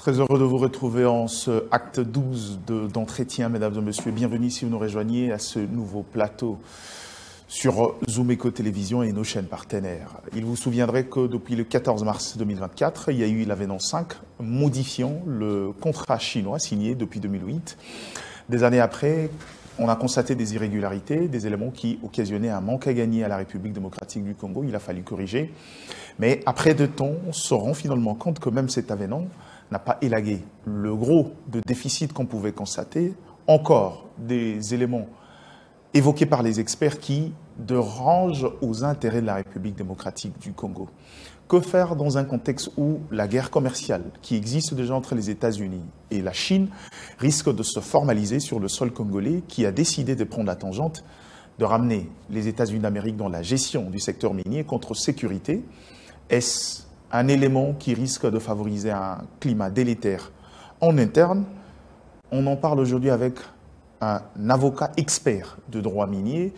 Très heureux de vous retrouver en ce acte 12 d'entretien, mesdames et messieurs. Bienvenue si vous nous rejoignez à ce nouveau plateau sur Zoom Eco Télévision et nos chaînes partenaires. Il vous souviendrait que depuis le 14 mars 2024, il y a eu l'avenant 5 modifiant le contrat chinois signé depuis 2008. Des années après, on a constaté des irrégularités, des éléments qui occasionnaient un manque à gagner à la République démocratique du Congo. Il a fallu corriger. Mais après de temps, on se rend finalement compte que même cet avenant n'a pas élagué le gros de déficit qu'on pouvait constater. Encore des éléments évoqués par les experts qui dérangent aux intérêts de la République démocratique du Congo. Que faire dans un contexte où la guerre commerciale qui existe déjà entre les États-Unis et la Chine risque de se formaliser sur le sol congolais, qui a décidé de prendre la tangente de ramener les États-Unis d'Amérique dans la gestion du secteur minier contre sécurité? Est-ce un élément qui risque de favoriser un climat délétère en interne? On en parle aujourd'hui avec un avocat expert de droit minier,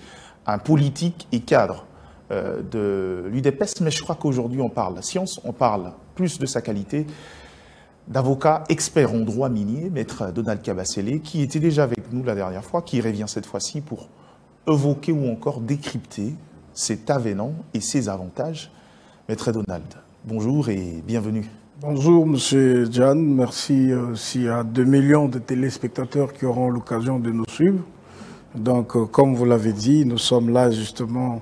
un politique et cadre de l'UDPS, mais je crois qu'aujourd'hui on parle science, on parle plus de sa qualité d'avocat expert en droit minier, maître Donald Kabasele, qui était déjà avec nous la dernière fois, qui revient cette fois-ci pour évoquer ou encore décrypter cet avenant et ses avantages. Maître Donald, bonjour et bienvenue. Bonjour Monsieur John, merci aussi à 2 millions de téléspectateurs qui auront l'occasion de nous suivre. Donc comme vous l'avez dit, nous sommes là justement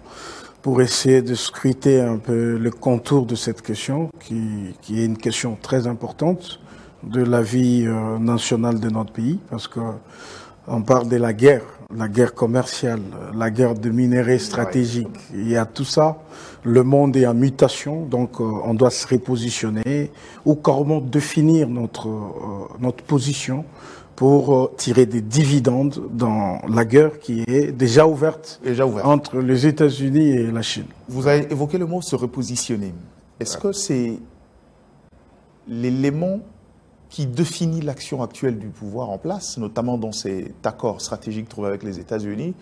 pour essayer de scruter un peu le contour de cette question qui est une question très importante de la vie nationale de notre pays, parce que on parle de la guerre commerciale, la guerre de minerais stratégiques. Il y a tout ça. Le monde est en mutation, donc on doit se repositionner ou comment définir notre position pour tirer des dividendes dans la guerre qui est déjà ouverte entre les États-Unis et la Chine. Vous avez évoqué le mot se repositionner. Est-ce que c'est l'élément qui définit l'action actuelle du pouvoir en place, notamment dans cet accord stratégique trouvé avec les États-Unis,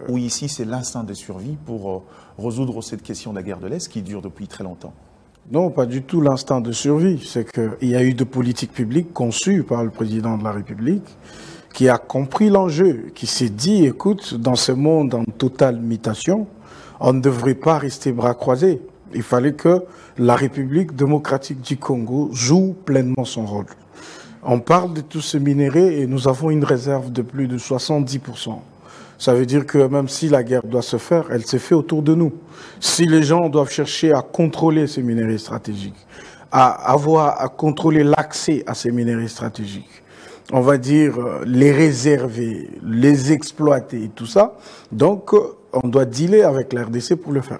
où ici c'est l'instinct de survie pour résoudre cette question de la guerre de l'Est qui dure depuis très longtemps? Non, pas du tout l'instinct de survie. C'est qu'il y a eu de politiques publiques conçues par le président de la République qui a compris l'enjeu, qui s'est dit, écoute, dans ce monde en totale mutation, on ne devrait pas rester bras croisés. Il fallait que la République démocratique du Congo joue pleinement son rôle. On parle de tous ces minéraux et nous avons une réserve de plus de 70%. Ça veut dire que même si la guerre doit se faire, elle se fait autour de nous. Si les gens doivent chercher à contrôler ces minéraux stratégiques, à contrôler l'accès à ces minéraux stratégiques, on va dire les réserver, les exploiter et tout ça, donc on doit dealer avec la RDC pour le faire.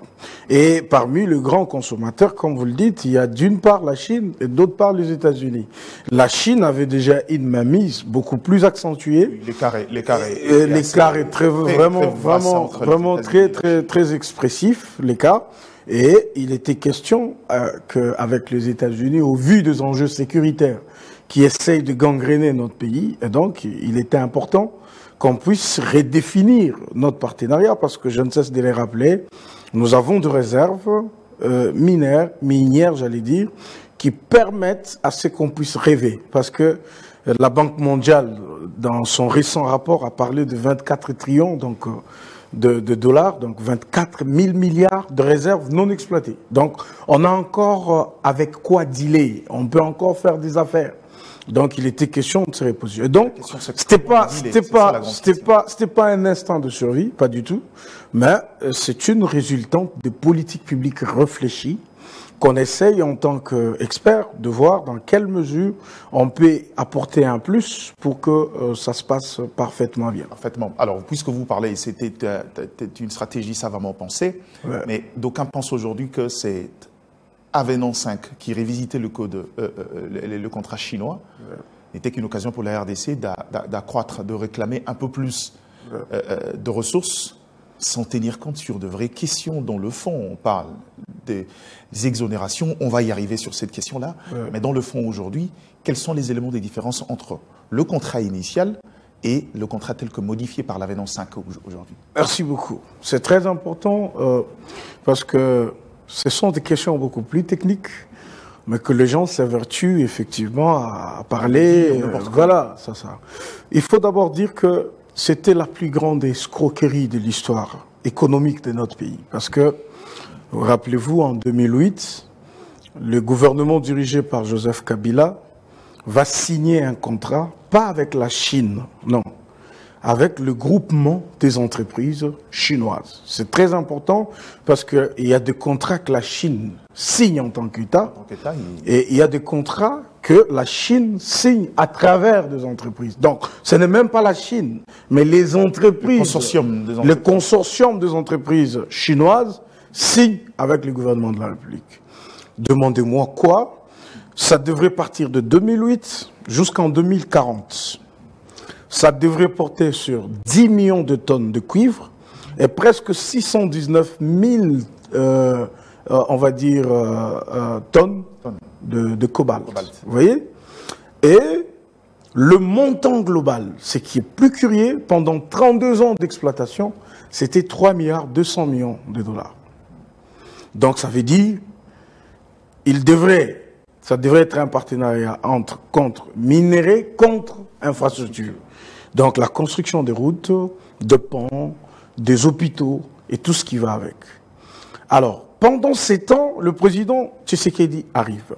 Et parmi les grands consommateurs, comme vous le dites, il y a d'une part la Chine et d'autre part les États-Unis. La Chine avait déjà une mainmise beaucoup plus accentuée. L'écart est vraiment très expressif, l'écart. Et il était question qu'avec les États-Unis, au vu des enjeux sécuritaires qui essayent de gangréner notre pays, et donc il était important qu'on puisse redéfinir notre partenariat, parce que je ne cesse de les rappeler, nous avons des réserves minières, j'allais dire, qui permettent à ce qu'on puisse rêver. Parce que la Banque mondiale, dans son récent rapport, a parlé de 24 trillions de dollars, donc 24 000 milliards de réserves non exploitées. Donc on a encore avec quoi dealer, on peut encore faire des affaires. Donc, il était question de se repositionner. Donc, c'était pas un instant de survie, pas du tout, mais c'est une résultante de politiques publiques réfléchies qu'on essaye en tant qu'expert de voir dans quelle mesure on peut apporter un plus pour que ça se passe parfaitement bien. Parfaitement. Alors, puisque vous parlez, c'était une stratégie savamment pensée, mais d'aucuns pensent aujourd'hui que c'est avenant 5 qui révisitait le code, le contrat chinois, n'était qu'une occasion pour la RDC d'accroître, de réclamer un peu plus de ressources sans tenir compte sur de vraies questions. Dans le fond, on parle des exonérations, on va y arriver sur cette question-là, mais dans le fond aujourd'hui, quels sont les éléments des différences entre le contrat initial et le contrat tel que modifié par l'avenant 5 aujourd'hui? Merci beaucoup. C'est très important parce que ce sont des questions beaucoup plus techniques. mais que les gens s'évertuent effectivement à parler. Voilà, ça. Il faut d'abord dire que c'était la plus grande escroquerie de l'histoire économique de notre pays. Parce que, rappelez-vous, en 2008, le gouvernement dirigé par Joseph Kabila va signer un contrat, pas avec la Chine, non, avec le groupement des entreprises chinoises. C'est très important parce qu'il y a des contrats que la Chine signe en tant qu'État et il y a des contrats que la Chine signe à travers des entreprises. Donc, ce n'est même pas la Chine, mais les entreprises, le consortium des entreprises chinoises signe avec le gouvernement de la République. Demandez-moi quoi? Ça devrait partir de 2008 jusqu'en 2040. Ça devrait porter sur 10 millions de tonnes de cuivre et presque 619 000, on va dire, tonnes de cobalt. Vous voyez? Et le montant global, ce qui est plus curieux, pendant 32 ans d'exploitation, c'était 3 milliards 200 millions de dollars. Donc ça veut dire, ça devrait être un partenariat contre minerais, contre infrastructures. Donc la construction des routes, de ponts, des hôpitaux et tout ce qui va avec. Alors, pendant ces temps, le président Tshisekedi arrive.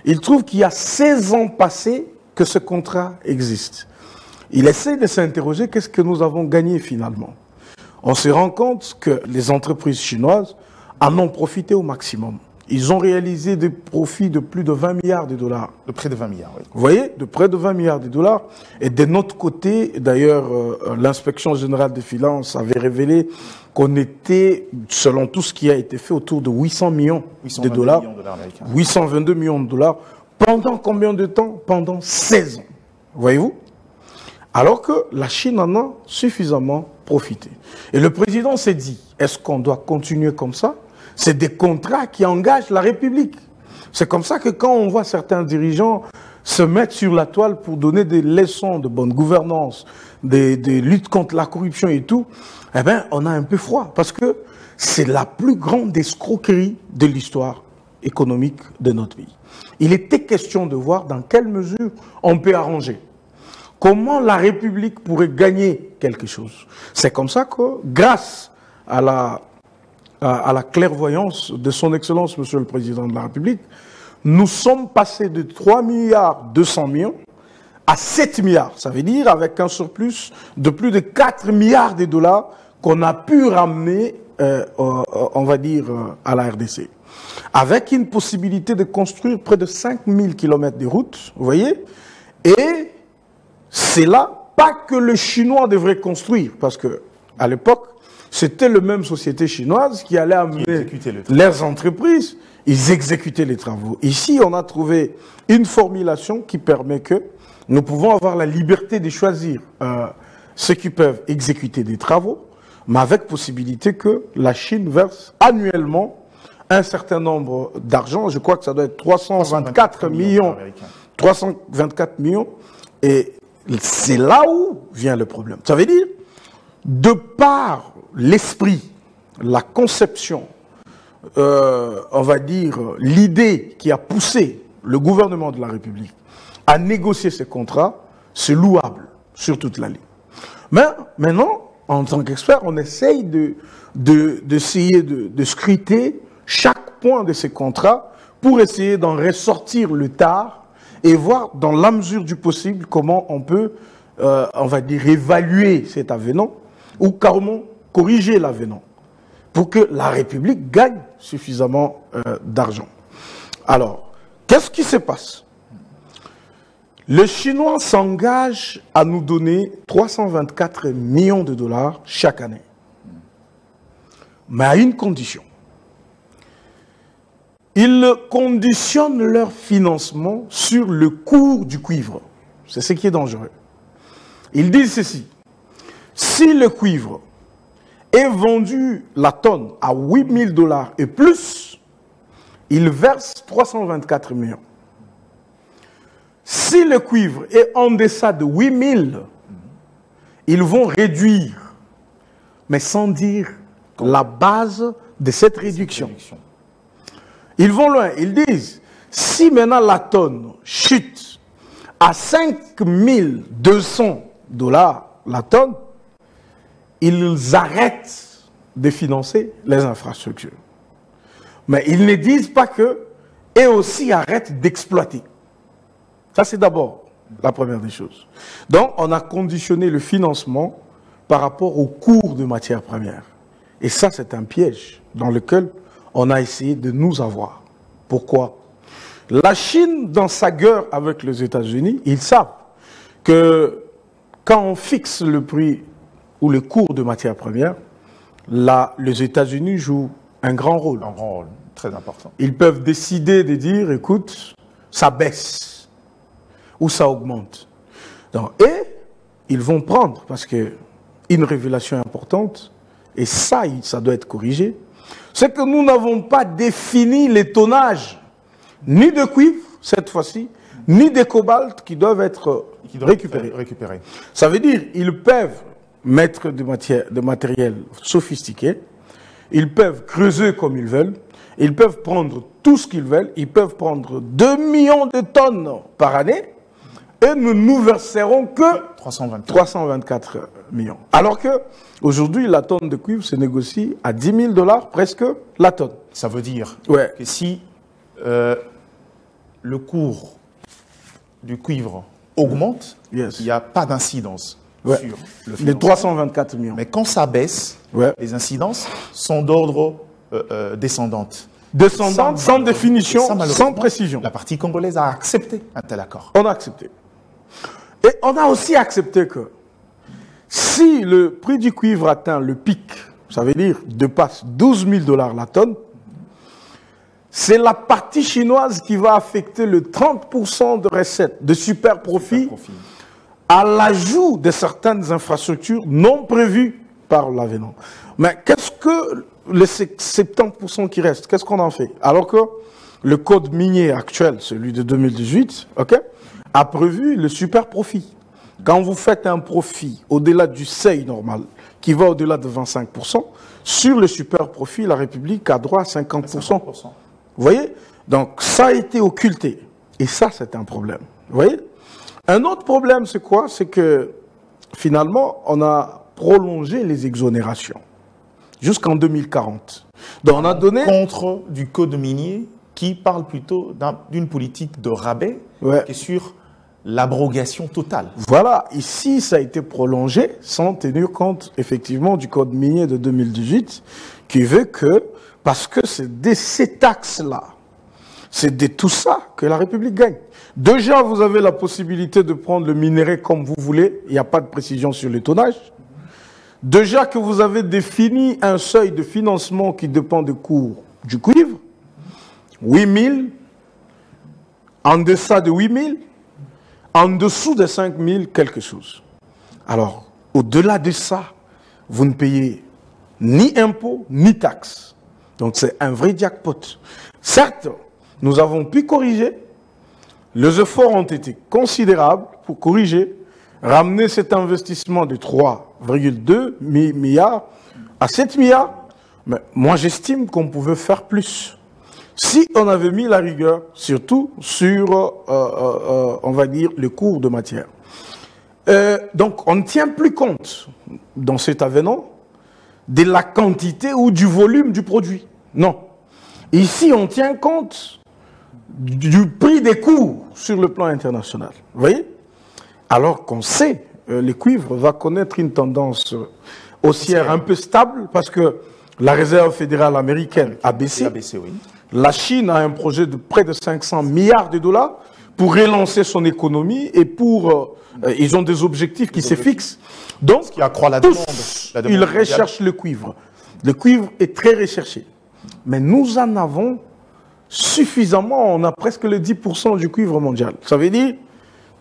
Il trouve qu'il y a 16 ans passés que ce contrat existe. Il essaie de s'interroger, qu'est-ce que nous avons gagné finalement? On se rend compte que les entreprises chinoises en ont profité au maximum. Ils ont réalisé des profits de plus de 20 milliards de dollars. De près de 20 milliards, oui. Vous voyez, de près de 20 milliards de dollars. Et de notre côté, d'ailleurs, l'inspection générale des finances avait révélé qu'on était, selon tout ce qui a été fait, autour de 800 millions de dollars. 822 millions de dollars. Pendant combien de temps? Pendant 16 ans. Voyez-vous? Alors que la Chine en a suffisamment profité. Et le président s'est dit, est-ce qu'on doit continuer comme ça? C'est des contrats qui engagent la République. C'est comme ça que quand on voit certains dirigeants se mettre sur la toile pour donner des leçons de bonne gouvernance, des luttes contre la corruption et tout, eh bien, on a un peu froid. Parce que c'est la plus grande escroquerie de l'histoire économique de notre pays. Il était question de voir dans quelle mesure on peut arranger. Comment la République pourrait gagner quelque chose. C'est comme ça que, grâce à la clairvoyance de son Excellence, Monsieur le Président de la République, nous sommes passés de 3 milliards 200 millions à 7 milliards. Ça veut dire avec un surplus de plus de 4 milliards de dollars qu'on a pu ramener, on va dire, à la RDC. Avec une possibilité de construire près de 5000 km de routes, vous voyez, et c'est là, pas que le Chinois devrait construire, parce que à l'époque, c'était la même société chinoise qui allait amener leurs entreprises, ils exécutaient les travaux. Ici, on a trouvé une formulation qui permet que nous pouvons avoir la liberté de choisir ceux qui peuvent exécuter des travaux, mais avec possibilité que la Chine verse annuellement un certain nombre d'argent. Je crois que ça doit être 324 millions. 324 millions. Et c'est là où vient le problème. Ça veut dire, de par l'esprit, la conception, on va dire l'idée qui a poussé le gouvernement de la République à négocier ces contrats, c'est louable sur toute la ligne. Mais maintenant, en tant qu'expert, on essaye d'essayer de scruter chaque point de ces contrats pour essayer d'en ressortir le tard et voir dans la mesure du possible comment on peut, on va dire, évaluer cet avenant ou carrément corriger l'avenant pour que la République gagne suffisamment d'argent. Alors, qu'est-ce qui se passe? Le Chinois s'engage à nous donner 324 millions de dollars chaque année. Mais à une condition. Ils conditionnent leur financement sur le cours du cuivre. C'est ce qui est dangereux. Ils disent ceci. Si le cuivre est vendu la tonne à 8 000 dollars et plus, ils versent 324 millions. Si le cuivre est en deçà de 8 000, ils vont réduire, mais sans dire la base de cette réduction. Ils vont loin, ils disent, Si maintenant la tonne chute à 5200 $ la tonne, ils arrêtent de financer les infrastructures. Mais ils ne disent pas que eux aussi arrêtent d'exploiter. Ça, c'est d'abord la première des choses. Donc, on a conditionné le financement par rapport au cours de matières premières. Et ça, c'est un piège dans lequel on a essayé de nous avoir. Pourquoi? La Chine, dans sa guerre avec les États-Unis, ils savent que quand on fixe le prix ou le cours de matières premières, là, les États-Unis jouent un grand rôle. Un grand rôle, très important. Ils peuvent décider de dire, écoute, ça baisse ou ça augmente. Donc, et ils vont prendre, parce que une révélation importante, et ça doit être corrigé, c'est que nous n'avons pas défini les tonnages, ni de cuivre, cette fois-ci, ni de cobalt qui doivent être récupérés. Ça veut dire qu'ils peuvent mettre de matériel sophistiqué, ils peuvent creuser comme ils veulent, ils peuvent prendre tout ce qu'ils veulent, ils peuvent prendre 2 millions de tonnes par année, et nous verserons que 324 millions. Alors que aujourd'hui, la tonne de cuivre se négocie à 10 000 $, presque la tonne. Ça veut dire que si le cours du cuivre augmente, il n'y a pas d'incidence sur le financement. Les 324 millions. Mais quand ça baisse, les incidences sont d'ordre descendante. Descendante, sans définition, sans précision. La partie congolaise a accepté un tel accord. On a accepté. Et on a aussi accepté que si le prix du cuivre atteint le pic, ça veut dire dépasse 12 000 $ la tonne, c'est la partie chinoise qui va affecter le 30% de recettes, de super profit, à l'ajout de certaines infrastructures non prévues par l'avenant. Mais qu'est-ce que les 70% qui restent, qu'est-ce qu'on en fait? Alors que le code minier actuel, celui de 2018, a prévu le super profit. Quand vous faites un profit au-delà du seuil normal, qui va au-delà de 25%, sur le super profit, la République a droit à 50%. Vous voyez? Donc ça a été occulté. Et ça, c'est un problème. Vous voyez? Un autre problème, c'est quoi? C'est que finalement, on a prolongé les exonérations jusqu'en 2040. Donc on a donné... Contre du code minier qui parle plutôt d'une politique de rabais qui est sur l'abrogation totale. Voilà, ici ça a été prolongé sans tenir compte effectivement du code minier de 2018 qui veut que, parce que c'est de ces taxes-là, c'est de tout ça que la République gagne. Déjà, vous avez la possibilité de prendre le minerai comme vous voulez, il n'y a pas de précision sur le tonnage. Déjà que vous avez défini un seuil de financement qui dépend du cours du cuivre, 8 000, en deçà de 8 000, en dessous de 5 000 quelque chose. Alors, au-delà de ça, vous ne payez ni impôts, ni taxes. Donc c'est un vrai jackpot. Certes, nous avons pu corriger, les efforts ont été considérables pour corriger, ramener cet investissement de 3,2 milliards à 7 milliards. Mais moi, j'estime qu'on pouvait faire plus. Si on avait mis la rigueur, surtout sur, on va dire, le cours de matière. Donc, on ne tient plus compte, dans cet avenant, de la quantité ou du volume du produit. Non. Ici, on tient compte du prix des cours sur le plan international. Vous voyez? Alors qu'on sait, le cuivre va connaître une tendance haussière un peu stable parce que la Réserve fédérale américaine a baissé. La Chine a un projet de près de 500 milliards de $ pour relancer son économie et pour... ils ont des objectifs qui se fixent. Donc, ce qui accroît la demande. La Ils recherchent le cuivre. Le cuivre est très recherché. Mais nous en avons suffisamment. On a presque le 10% du cuivre mondial. Ça veut dire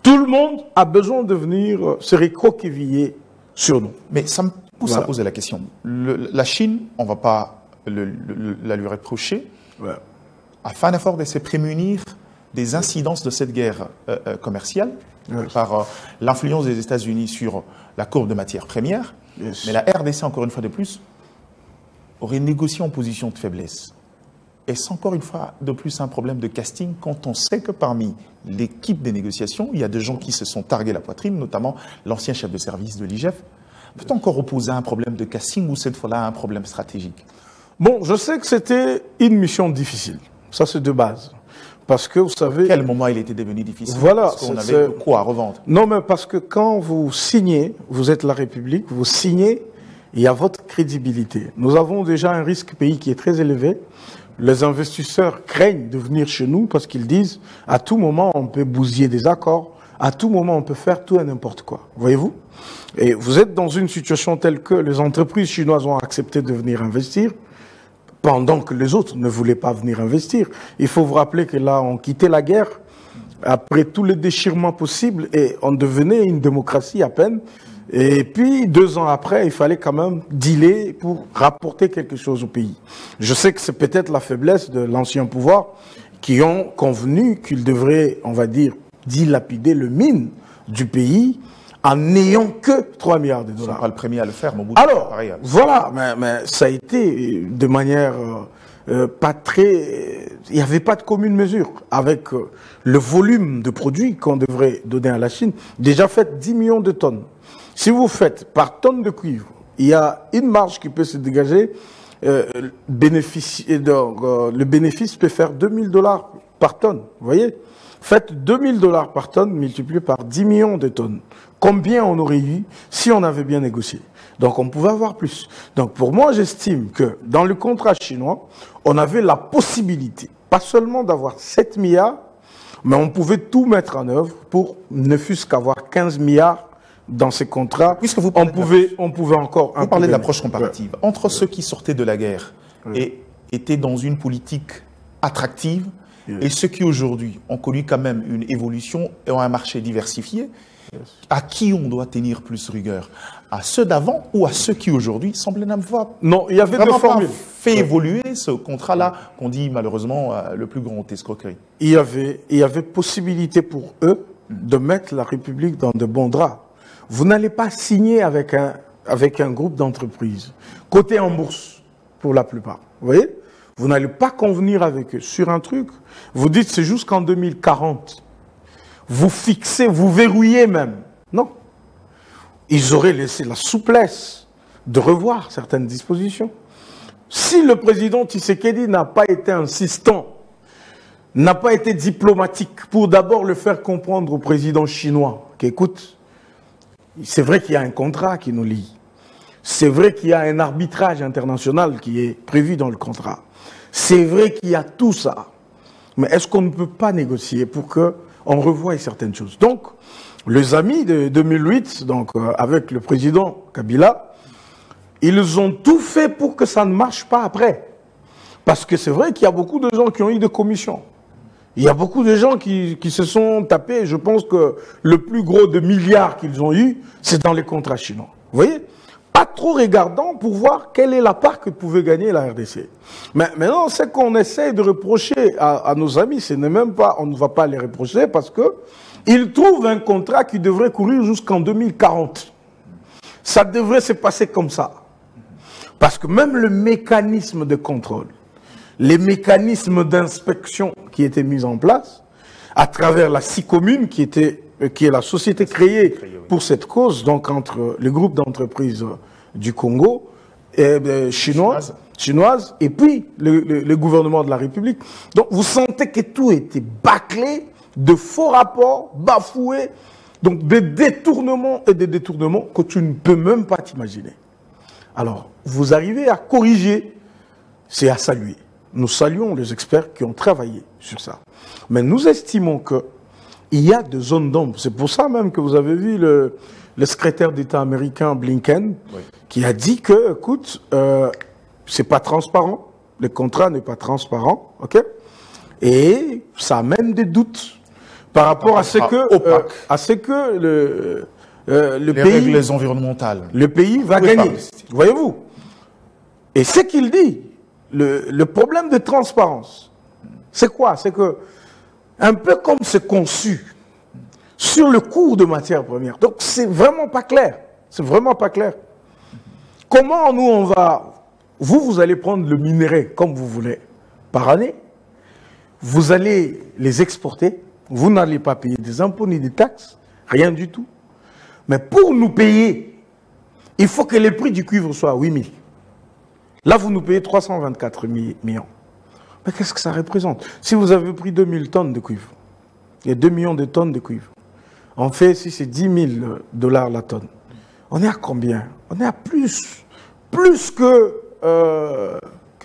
tout le monde a besoin de venir se recroqueviller sur nous. Mais ça me pousse à poser la question. La Chine, on ne va pas la lui reprocher, a fait un effort de se prémunir des incidences de cette guerre commerciale par l'influence des États-Unis sur la courbe de matières premières. Mais la RDC, encore une fois de plus, aurait négocié en position de faiblesse. est-ce encore une fois de plus un problème de casting quand on sait que parmi l'équipe des négociations, il y a des gens qui se sont targués la poitrine, notamment l'ancien chef de service de l'IGF? Peut-on encore opposer un problème de casting ou cette fois-là un problème stratégique? Bon, je sais que c'était une mission difficile. Ça, c'est de base. Parce que, vous savez... À quel moment il était devenu difficile? Voilà. Parce qu'on avait quoi à revendre? Non, mais parce que quand vous signez, vous êtes la République, vous signez, il y a votre crédibilité. Nous avons déjà un risque pays qui est très élevé. Les investisseurs craignent de venir chez nous parce qu'ils disent, à tout moment, on peut bousiller des accords, à tout moment, on peut faire tout et n'importe quoi. Voyez-vous? Et vous êtes dans une situation telle que les entreprises chinoises ont accepté de venir investir, pendant que les autres ne voulaient pas venir investir. Il faut vous rappeler que là, on quittait la guerre, après tous les déchirements possibles, et on devenait une démocratie à peine. Et puis, 2 ans après, il fallait quand même dealer pour rapporter quelque chose au pays. Je sais que c'est peut-être la faiblesse de l'ancien pouvoir qui ont convenu qu'ils devraient, on va dire, dilapider le mine du pays en n'ayant que 3 milliards de dollars. Ils ne sont pas le premier à le faire, mon bout. Alors, voilà, mais ça a été de manière pas très... Il n'y avait pas de commune mesure avec le volume de produits qu'on devrait donner à la Chine. Déjà fait 10 millions de tonnes. Si vous faites par tonne de cuivre, il y a une marge qui peut se dégager. Le bénéfice peut faire 2000 $ par tonne. Vous voyez? Faites 2000 $ par tonne multiplié par 10 millions de tonnes. Combien on aurait eu si on avait bien négocié? Donc on pouvait avoir plus. Donc pour moi, j'estime que dans le contrat chinois, on avait la possibilité, pas seulement d'avoir 7 milliards, mais on pouvait tout mettre en œuvre pour ne fût-ce qu'avoir 15 milliards dans ces contrats. Puisque vous on pouvait encore... Vous parlez de l'approche comparative. Entre ceux qui sortaient de la guerre et étaient dans une politique attractive, et ceux qui aujourd'hui ont connu quand même une évolution et ont un marché diversifié, à qui on doit tenir plus rigueur? À ceux d'avant ou à ceux qui aujourd'hui semblent n'avoir non, il y avait deux formules. Fait évoluer ce contrat-là qu'on dit malheureusement le plus grand escroquerie? Il y avait possibilité pour eux de mettre la République dans de bons draps. Vous n'allez pas signer avec un groupe d'entreprises coté en bourse pour la plupart. Vous voyez? Vous n'allez pas convenir avec eux sur un truc. Vous dites c'est jusqu'en 2040. Vous fixez, vous verrouillez même. Non. Ils auraient laissé la souplesse de revoir certaines dispositions. Si le président Tshisekedi n'a pas été insistant, n'a pas été diplomatique pour d'abord le faire comprendre au président chinois qu'écoute, c'est vrai qu'il y a un contrat qui nous lie. C'est vrai qu'il y a un arbitrage international qui est prévu dans le contrat. C'est vrai qu'il y a tout ça. Mais est-ce qu'on ne peut pas négocier pour qu'on revoie certaines choses? Donc, les amis de 2008, donc, avec le président Kabila, ils ont tout fait pour que ça ne marche pas après. Parce que c'est vrai qu'il y a beaucoup de gens qui ont eu des commissions. Il y a beaucoup de gens qui se sont tapés. Je pense que le plus gros de milliards qu'ils ont eu, c'est dans les contrats chinois. Vous voyez? Pas trop regardant pour voir quelle est la part que pouvait gagner la RDC. Mais maintenant, ce qu'on essaie de reprocher à nos amis, ce n'est même pas, on ne va pas les reprocher parce que ils trouvent un contrat qui devrait courir jusqu'en 2040. Ça devrait se passer comme ça. Parce que même le mécanisme de contrôle, les mécanismes d'inspection qui étaient mis en place, à travers la SICOMUN, qui est la société créée pour cette cause, donc entre le groupe d'entreprises du Congo, chinoise, et puis le gouvernement de la République. Donc vous sentez que tout était bâclé, de faux rapports, bafoués, donc des détournements et des détournements que tu ne peux même pas t'imaginer. Alors, vous arrivez à corriger, c'est à saluer. Nous saluons les experts qui ont travaillé sur ça. Mais nous estimons qu'il y a des zones d'ombre. C'est pour ça même que vous avez vu le secrétaire d'État américain Blinken, qui a dit que, écoute, c'est pas transparent, le contrat n'est pas transparent, ok? Et ça amène des doutes par rapport à ce que le pays, règles environnementales, le pays va gagner. Voyez-vous? Et ce qu'il dit, le problème de transparence, c'est quoi? C'est que, un peu comme c'est conçu sur le cours de matières premières. Donc, c'est vraiment pas clair. C'est vraiment pas clair. Comment nous, on va... Vous allez prendre le minerai comme vous voulez. par année. Vous allez les exporter. Vous n'allez pas payer des impôts ni des taxes. Rien du tout. Mais pour nous payer, il faut que les prix du cuivre soient à 8 000. Là, vous nous payez 324 millions. Mais qu'est-ce que ça représente? Si vous avez pris 2000 tonnes de cuivre, il y a 2 millions de tonnes de cuivre. En fait, si c'est 10 000 $ la tonne, on est à combien? On est à plus que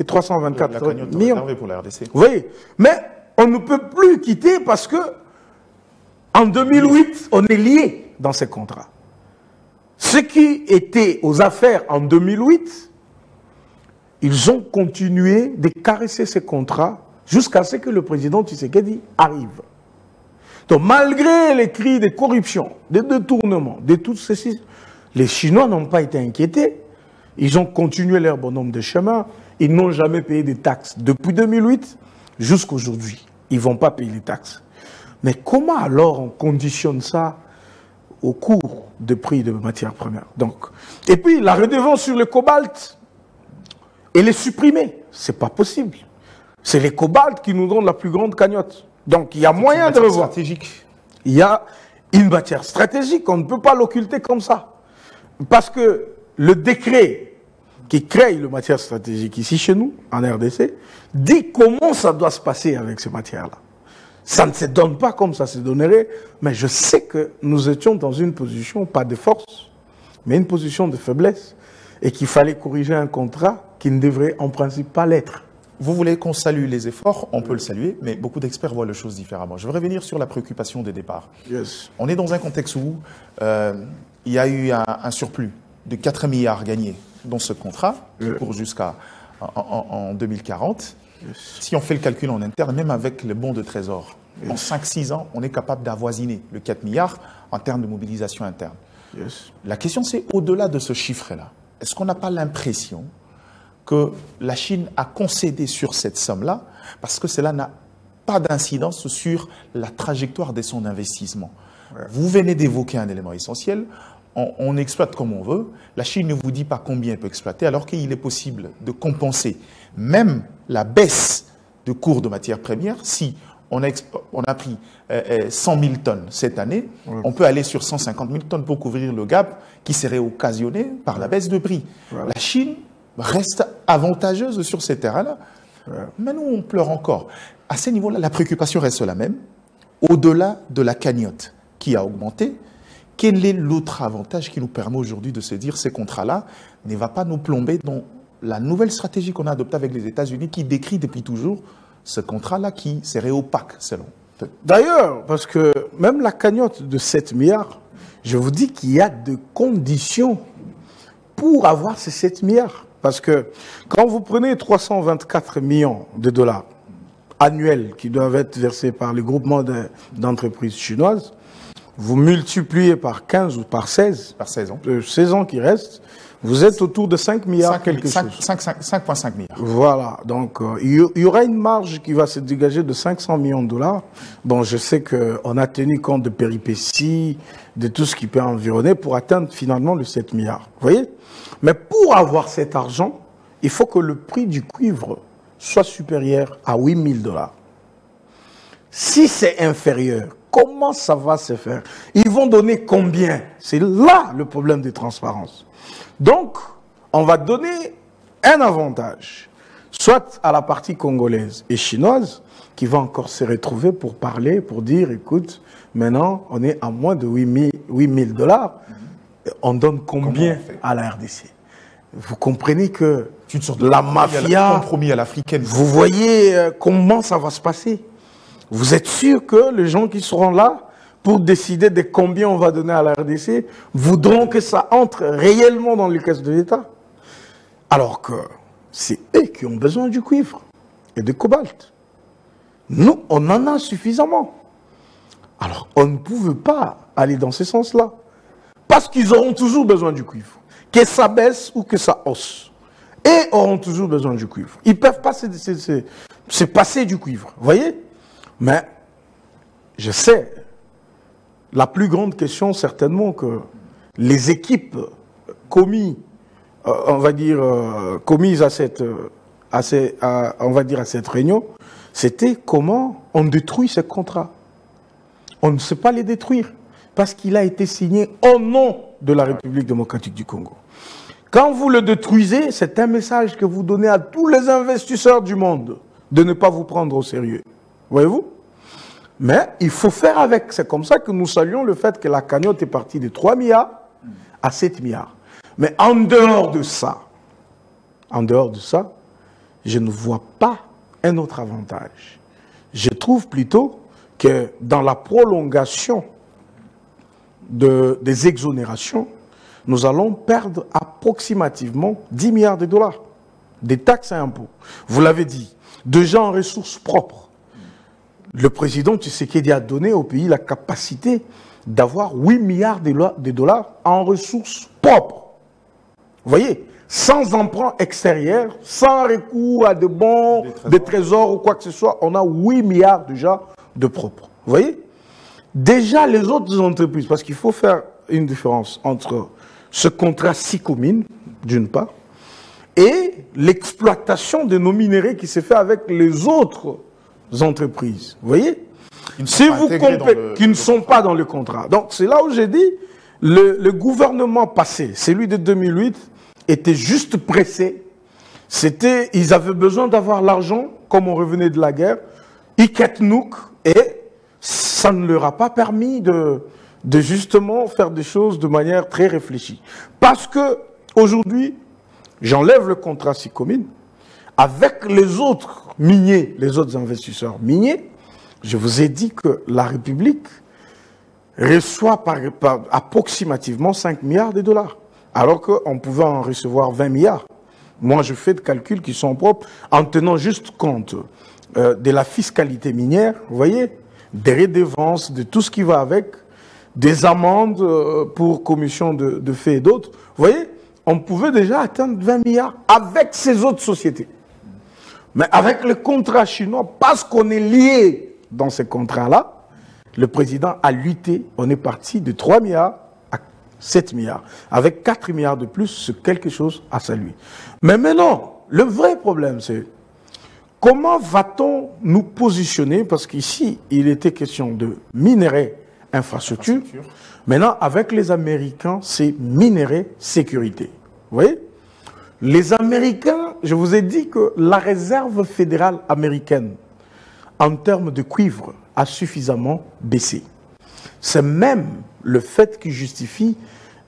324 millions. Pour la RDC. Oui, mais on ne peut plus quitter parce que en 2008, on est lié dans ces contrats. Ceux qui étaient aux affaires en 2008, ils ont continué de caresser ces contrats jusqu'à ce que le président Tshisekedi arrive. Donc, malgré les cris de corruption, de détournement, de tout ceci, les Chinois n'ont pas été inquiétés. Ils ont continué leur bonhomme de chemin. Ils n'ont jamais payé des taxes. Depuis 2008 jusqu'à aujourd'hui, ils ne vont pas payer les taxes. Mais comment alors on conditionne ça au cours de prix de matières premières? Donc, et puis, la redevance sur le cobalt, elle est supprimée. Ce n'est pas possible. C'est les cobaltes qui nous donnent la plus grande cagnotte. Donc, il y a moyen de revoir. Stratégique. Il y a une matière stratégique. On ne peut pas l'occulter comme ça. Parce que le décret qui crée le matière stratégique ici chez nous, en RDC, dit comment ça doit se passer avec ces matières-là. Ça ne se donne pas comme ça se donnerait, mais je sais que nous étions dans une position, pas de force, mais une position de faiblesse, et qu'il fallait corriger un contrat qui ne devrait en principe pas l'être. Vous voulez qu'on salue les efforts, on peut le saluer, mais beaucoup d'experts voient les choses différemment. Je veux revenir sur la préoccupation des départs. Yes. On est dans un contexte où il y a eu un surplus de 4 milliards gagnés dans ce contrat, qui court jusqu'à en 2040. Yes. Si on fait le calcul en interne, même avec les bons de trésor, en 5-6 ans, on est capable d'avoisiner le 4 milliards en termes de mobilisation interne. Yes. La question, c'est au-delà de ce chiffre-là. Est-ce qu'on n'a pas l'impression que la Chine a concédé sur cette somme-là parce que cela n'a pas d'incidence sur la trajectoire de son investissement? Ouais. Vous venez d'évoquer un élément essentiel. On exploite comme on veut. La Chine ne vous dit pas combien elle peut exploiter, alors qu'il est possible de compenser même la baisse de cours de matières premières. Si on a pris 100 000 tonnes cette année, ouais, on peut aller sur 150 000 tonnes pour couvrir le gap qui serait occasionné par la baisse de prix. Ouais. La Chine reste avantageuse sur ces terrains-là. Ouais. Mais nous, on pleure encore. À ce niveau-là, la préoccupation reste la même. Au-delà de la cagnotte qui a augmenté, quel est l'autre avantage qui nous permet aujourd'hui de se dire que ces contrats-là ne va pas nous plomber dans la nouvelle stratégie qu'on a adoptée avec les États-Unis qui décrit depuis toujours ce contrat-là qui serait opaque, selon eux. D'ailleurs, parce que même la cagnotte de 7 milliards, je vous dis qu'il y a des conditions pour avoir ces 7 milliards. Parce que quand vous prenez 324 millions de dollars annuels qui doivent être versés par les groupements d'entreprises chinoises, vous multipliez par 15 ou par 16, par 16 ans, 16 ans qui restent, vous êtes autour de 5 milliards 5,5 milliards. Voilà, donc il y aura une marge qui va se dégager de 500 millions de dollars. Bon, je sais qu'on a tenu compte de péripéties, de tout ce qui peut environner pour atteindre finalement le 7 milliards. Vous voyez? Mais pour avoir cet argent, il faut que le prix du cuivre soit supérieur à 8 000 $. Si c'est inférieur, comment ça va se faire? Ils vont donner combien? C'est là le problème de transparence. Donc, on va donner un avantage, soit à la partie congolaise et chinoise, qui va encore se retrouver pour parler, pour dire, écoute, maintenant, on est à moins de 8 000 $. On donne combien à la RDC? Vous comprenez que la mafia, compromis à l'africaine. Vous voyez comment ça va se passer? Vous êtes sûr que les gens qui seront là pour décider de combien on va donner à la RDC voudront que ça entre réellement dans les caisses de l'État? Alors que c'est eux qui ont besoin du cuivre et du cobalt. Nous, on en a suffisamment. Alors, on ne pouvait pas aller dans ce sens-là. Parce qu'ils auront toujours besoin du cuivre. Que ça baisse ou que ça hausse. Et auront toujours besoin du cuivre. Ils ne peuvent pas se passer du cuivre. Vous voyez? Mais je sais, la plus grande question, certainement, que les équipes commises à cette on va dire à cette réunion, c'était comment on détruit ces contrats. On ne sait pas les détruire parce qu'il a été signé au nom de la République démocratique du Congo. Quand vous le détruisez, c'est un message que vous donnez à tous les investisseurs du monde de ne pas vous prendre au sérieux. Voyez-vous? Mais il faut faire avec. C'est comme ça que nous saluons le fait que la cagnotte est partie de 3 milliards à 7 milliards. Mais en dehors de ça, je ne vois pas un autre avantage. Je trouve plutôt que dans la prolongation des exonérations, nous allons perdre approximativement 10 milliards de dollars des taxes et impôts. Vous l'avez dit, déjà en ressources propres. Le président Tshisekedi a donné au pays la capacité d'avoir 8 milliards de dollars en ressources propres. Vous voyez, sans emprunt extérieur, sans recours à de bons, des trésors ou quoi que ce soit, on a 8 milliards déjà de propres. Vous voyez? Déjà, les autres entreprises, parce qu'il faut faire une différence entre ce contrat SICOMINE, d'une part, et l'exploitation de nos minéraux qui se fait avec les autres entreprises. Vous voyez? Qui ne sont pas dans le contrat. Donc, c'est là où j'ai dit, le gouvernement passé, celui de 2008, était juste pressé. Ils avaient besoin d'avoir l'argent, comme on revenait de la guerre, Iketnouk, et ça ne leur a pas permis de justement faire des choses de manière très réfléchie. Parce que aujourd'hui, j'enlève le contrat SICOMINE, avec les autres miniers, les autres investisseurs miniers, je vous ai dit que la République reçoit approximativement 5 milliards de dollars, alors qu'on pouvait en recevoir 20 milliards. Moi, je fais des calculs qui sont propres en tenant juste compte de la fiscalité minière, vous voyez, des redevances, de tout ce qui va avec, des amendes pour commission de faits et d'autres. Vous voyez, on pouvait déjà atteindre 20 milliards avec ces autres sociétés. Mais avec le contrat chinois, parce qu'on est lié dans ces contrats-là, le président a lutté, on est parti de 3 milliards à 7 milliards. Avec 4 milliards de plus, c'est quelque chose à saluer. Mais maintenant, le vrai problème, c'est comment va-t-on nous positionner? Parce qu'ici, il était question de minerais, infrastructure. Maintenant, avec les Américains, c'est minerais, sécurité. Vous voyez? Les Américains, je vous ai dit que la réserve fédérale américaine, en termes de cuivre, a suffisamment baissé. C'est même le fait qui justifie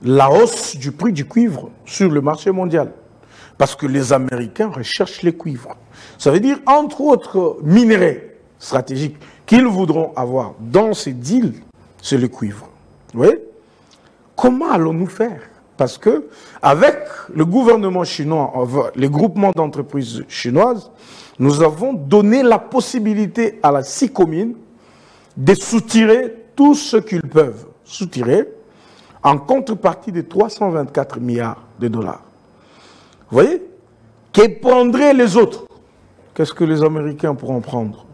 la hausse du prix du cuivre sur le marché mondial. Parce que les Américains recherchent les cuivres. Ça veut dire, entre autres minéraux stratégiques qu'ils voudront avoir dans ces deals, c'est le cuivre. Vous voyez? Comment allons-nous faire? Parce que, avec le gouvernement chinois, les groupements d'entreprises chinoises, nous avons donné la possibilité à la SICOMINE de soutirer tout ce qu'ils peuvent soutirer en contrepartie de 324 milliards de dollars. Vous voyez? Que prendraient les autres? Qu'est-ce que les Américains pourront prendre?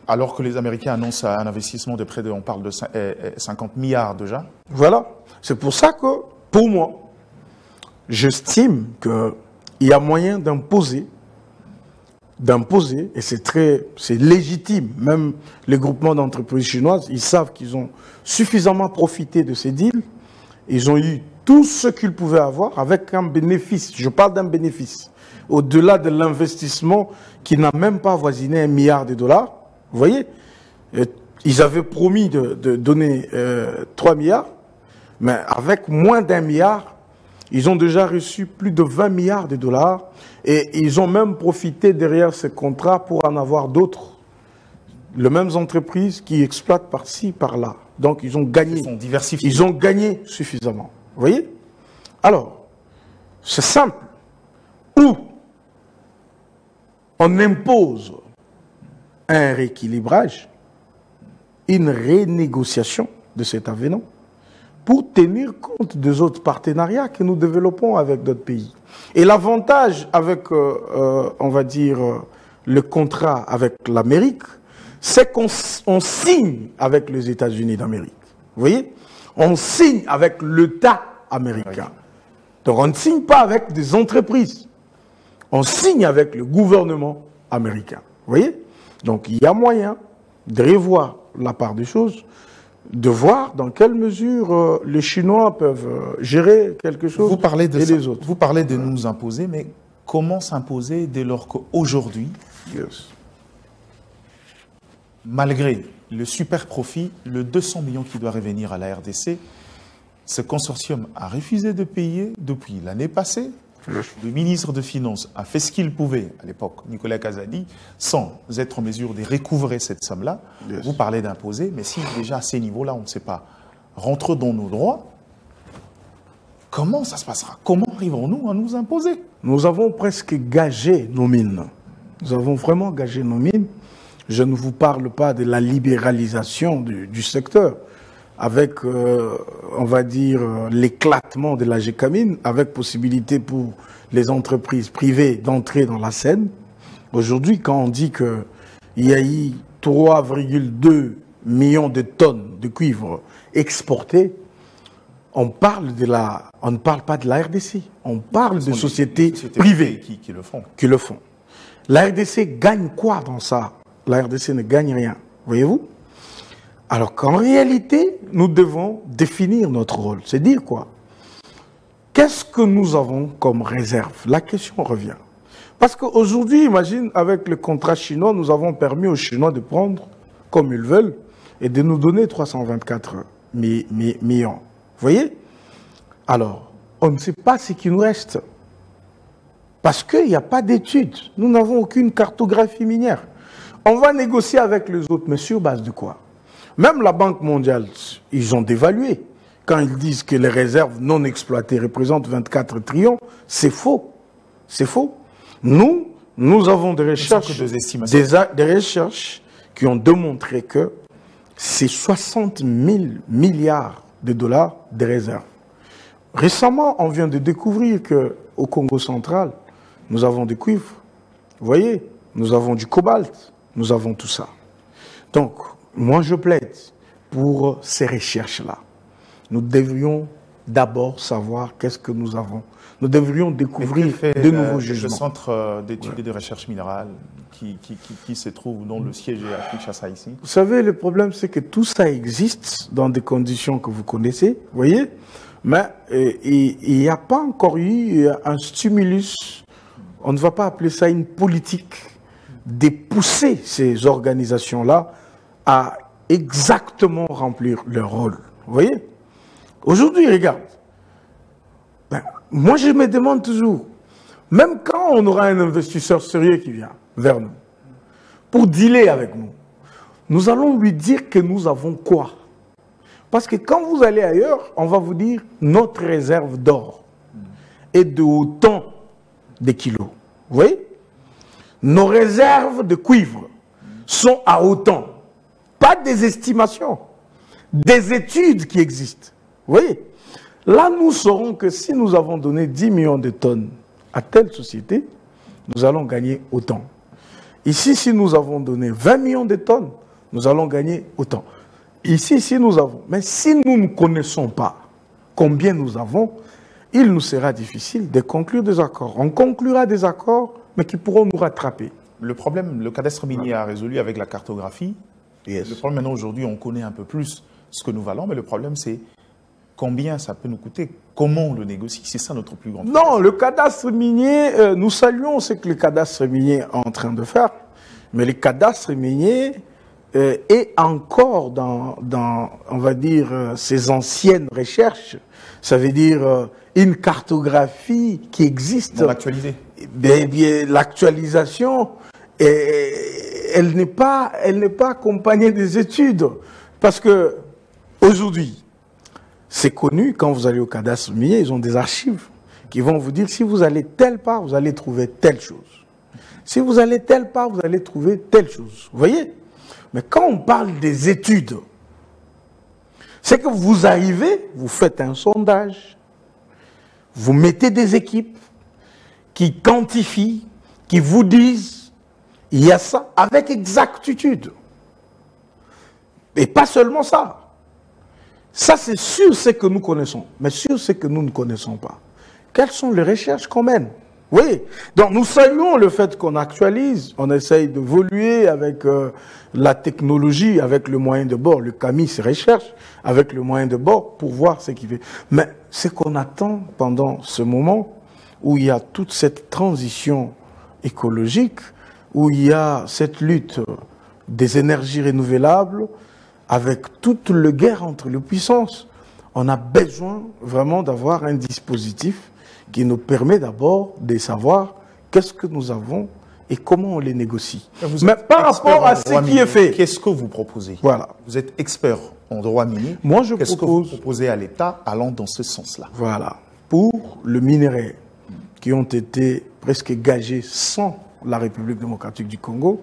Alors que les Américains annoncent un investissement de près de, on parle de 50 milliards déjà. Voilà. C'est pour ça que, pour moi, j'estime qu'il y a moyen d'imposer, et c'est légitime. Même les groupements d'entreprises chinoises, ils savent qu'ils ont suffisamment profité de ces deals. Ils ont eu tout ce qu'ils pouvaient avoir avec un bénéfice. Je parle d'un bénéfice. Au-delà de l'investissement qui n'a même pas avoisiné 1 milliard de dollars. Vous voyez, ils avaient promis de donner 3 milliards, mais avec moins d'1 milliard, ils ont déjà reçu plus de 20 milliards de dollars et ils ont même profité derrière ces contrats pour en avoir d'autres. Les mêmes entreprises qui exploitent par-ci, par-là. Donc ils ont gagné. Ils sont diversifiés. Ils ont gagné suffisamment. Vous voyez? Alors, c'est simple. Ou on impose un rééquilibrage, une renégociation de cet avenant pour tenir compte des autres partenariats que nous développons avec d'autres pays. Et l'avantage avec, on va dire, le contrat avec l'Amérique, c'est qu'on signe avec les États-Unis d'Amérique. Vous voyez? On signe avec l'État américain. Donc on ne signe pas avec des entreprises. On signe avec le gouvernement américain. Vous voyez? Donc il y a moyen de revoir la part des choses, de voir dans quelle mesure les Chinois peuvent gérer quelque chose vous parlez de et ça, les autres. Vous parlez de nous imposer, mais comment s'imposer dès lors qu'aujourd'hui, malgré le super profit, le 200 millions qui doit revenir à la RDC, ce consortium a refusé de payer depuis l'année passée. Le ministre des Finances a fait ce qu'il pouvait, à l'époque, Nicolas Kazadi, sans être en mesure de recouvrer cette somme-là. Vous parlez d'imposer, mais si déjà à ces niveaux-là, on ne sait pas rentrer dans nos droits, comment ça se passera? Comment arriverons-nous à nous imposer? Nous avons presque gagé nos mines. Nous avons vraiment gagé nos mines. Je ne vous parle pas de la libéralisation du secteur, avec, on va dire, l'éclatement de la GECAMINE, avec possibilité pour les entreprises privées d'entrer dans la scène. Aujourd'hui, quand on dit qu'il y a eu 3,2 millions de tonnes de cuivre exportées, on ne parle pas de la RDC, on parle de sociétés privées qui le font. Qui le font. La RDC gagne quoi dans ça? La RDC ne gagne rien, voyez-vous? Alors qu'en réalité, nous devons définir notre rôle. C'est dire quoi? Qu'est-ce que nous avons comme réserve? La question revient. Parce qu'aujourd'hui, imagine, avec le contrat chinois, nous avons permis aux Chinois de prendre comme ils veulent et de nous donner 324 millions. Vous voyez? Alors, on ne sait pas ce qui nous reste. Parce qu'il n'y a pas d'études. Nous n'avons aucune cartographie minière. On va négocier avec les autres, mais sur base de quoi? Même la Banque mondiale, ils ont dévalué. Quand ils disent que les réserves non exploitées représentent 24 trillions, c'est faux. C'est faux. Nous avons des recherches, des recherches qui ont démontré que c'est 60 000 milliards de dollars de réserves. Récemment, on vient de découvrir qu'au Congo central, nous avons du cuivre. Vous voyez, nous avons du cobalt, nous avons tout ça. Donc, moi, je plaide pour ces recherches-là. Nous devrions d'abord savoir qu'est-ce que nous avons. Nous devrions découvrir de nouveaux jugements. Le centre d'études et de recherche minérale qui se trouve dans le siège à Kinshasa ici. Vous savez, le problème, c'est que tout ça existe dans des conditions que vous connaissez, vous voyez, mais il n'y a pas encore eu un stimulus, on ne va pas appeler ça une politique, de pousser ces organisations-là à exactement remplir leur rôle. Vous voyez? Aujourd'hui, regarde. Moi, je me demande toujours, même quand on aura un investisseur sérieux qui vient vers nous, pour dealer avec nous, nous allons lui dire que nous avons quoi? Parce que quand vous allez ailleurs, on va vous dire notre réserve d'or est de autant de kilos. Vous voyez? Nos réserves de cuivre sont à autant. Pas des estimations, des études qui existent. Vous voyez? Là, nous saurons que si nous avons donné 10 millions de tonnes à telle société, nous allons gagner autant. Ici, si nous avons donné 20 millions de tonnes, nous allons gagner autant. Ici, si nous avons... Mais si nous ne connaissons pas combien nous avons, il nous sera difficile de conclure des accords. On conclura des accords, mais qui pourront nous rattraper. Le problème, le cadastre minier a résolu avec la cartographie. Yes. Le problème maintenant, aujourd'hui, on connaît un peu plus ce que nous valons, mais le problème, c'est combien ça peut nous coûter, comment on le négocie. C'est ça notre plus grand problème. Non, le cadastre minier, nous saluons ce que le cadastre minier est en train de faire, mais le cadastre minier est encore dans, on va dire, ses anciennes recherches. Ça veut dire une cartographie qui existe. L'actualisée. Bien, l'actualisation, elle n'est pas accompagnée des études. Parce que aujourd'hui, c'est connu, quand vous allez au cadastre minier, ils ont des archives qui vont vous dire si vous allez telle part, vous allez trouver telle chose. Si vous allez telle part, vous allez trouver telle chose. Vous voyez? Mais quand on parle des études, c'est que vous arrivez, vous faites un sondage, vous mettez des équipes qui quantifient, qui vous disent il y a ça avec exactitude. Et pas seulement ça. Ça, c'est sur ce que nous connaissons, mais sur ce que nous ne connaissons pas. Quelles sont les recherches qu'on mène? Oui, donc nous saluons le fait qu'on actualise, on essaye d'évoluer avec la technologie, avec le moyen de bord. Le CAMI se recherche avec le moyen de bord pour voir ce qu'il fait. Mais ce qu'on attend pendant ce moment où il y a toute cette transition écologique, où il y a cette lutte des énergies renouvelables, avec toute la guerre entre les puissances, on a besoin vraiment d'avoir un dispositif qui nous permet d'abord de savoir qu'est-ce que nous avons et comment on les négocie. Mais par rapport à ce qui est fait. Qu'est-ce que vous proposez? Voilà. Vous êtes expert en droit minier. Moi, je Qu'est-ce propose... que vous proposez à l'État allant dans ce sens-là? Voilà. Pour le minerai qui ont été presque gagés sans la République démocratique du Congo,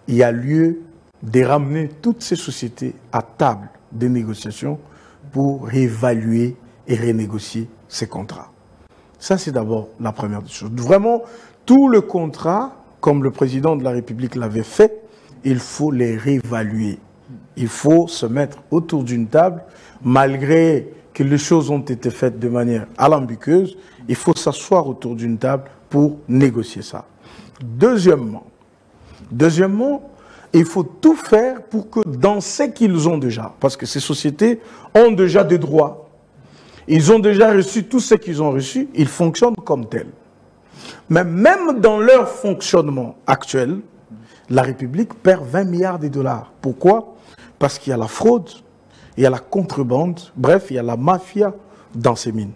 il y a lieu de ramener toutes ces sociétés à table des négociations pour réévaluer et renégocier ces contrats. Ça, c'est d'abord la première des choses. Vraiment, tout le contrat, comme le président de la République l'avait fait, il faut les réévaluer. Il faut se mettre autour d'une table, malgré que les choses ont été faites de manière alambiqueuse, il faut s'asseoir autour d'une table pour négocier ça. Deuxièmement, il faut tout faire pour que dans ce qu'ils ont déjà, parce que ces sociétés ont déjà des droits, ils ont déjà reçu tout ce qu'ils ont reçu, ils fonctionnent comme tels. Mais même dans leur fonctionnement actuel, la République perd 20 milliards de dollars. Pourquoi? Parce qu'il y a la fraude, il y a la contrebande, bref, il y a la mafia dans ces mines.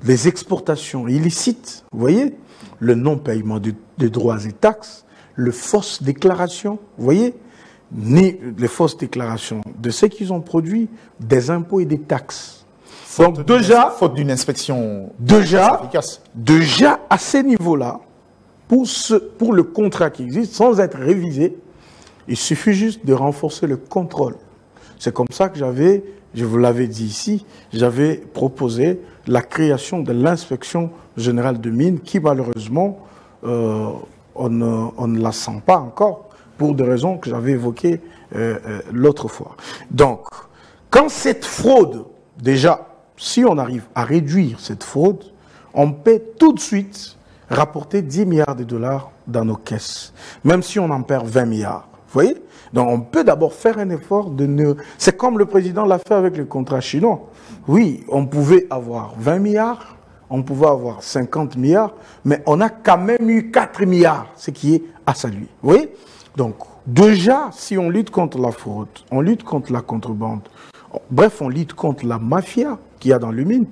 Les exportations illicites, vous voyez, le non-paiement de droits et taxes, les fausses déclarations, vous voyez, ni les fausses déclarations de ce qu'ils ont produit, des impôts et des taxes. Donc déjà, faute d'une inspection efficace. Déjà à ces niveaux-là, pour le contrat qui existe, sans être révisé, il suffit juste de renforcer le contrôle. C'est comme ça que je vous l'avais dit ici, j'avais proposé la création de l'inspection générale de mines qui malheureusement, on ne la sent pas encore pour des raisons que j'avais évoquées l'autre fois. Donc, quand cette fraude, déjà, si on arrive à réduire cette fraude, on peut tout de suite rapporter 10 milliards de dollars dans nos caisses, même si on en perd 20 milliards. Vous voyez? Donc on peut d'abord faire un effort de ne... C'est comme le président l'a fait avec le contrat chinois. Oui, on pouvait avoir 20 milliards, on pouvait avoir 50 milliards, mais on a quand même eu 4 milliards, ce qui est à saluer. Vous voyez? Donc déjà, si on lutte contre la fraude, on lutte contre la contrebande, bref, on lutte contre la mafia qu'il y a dans le mine,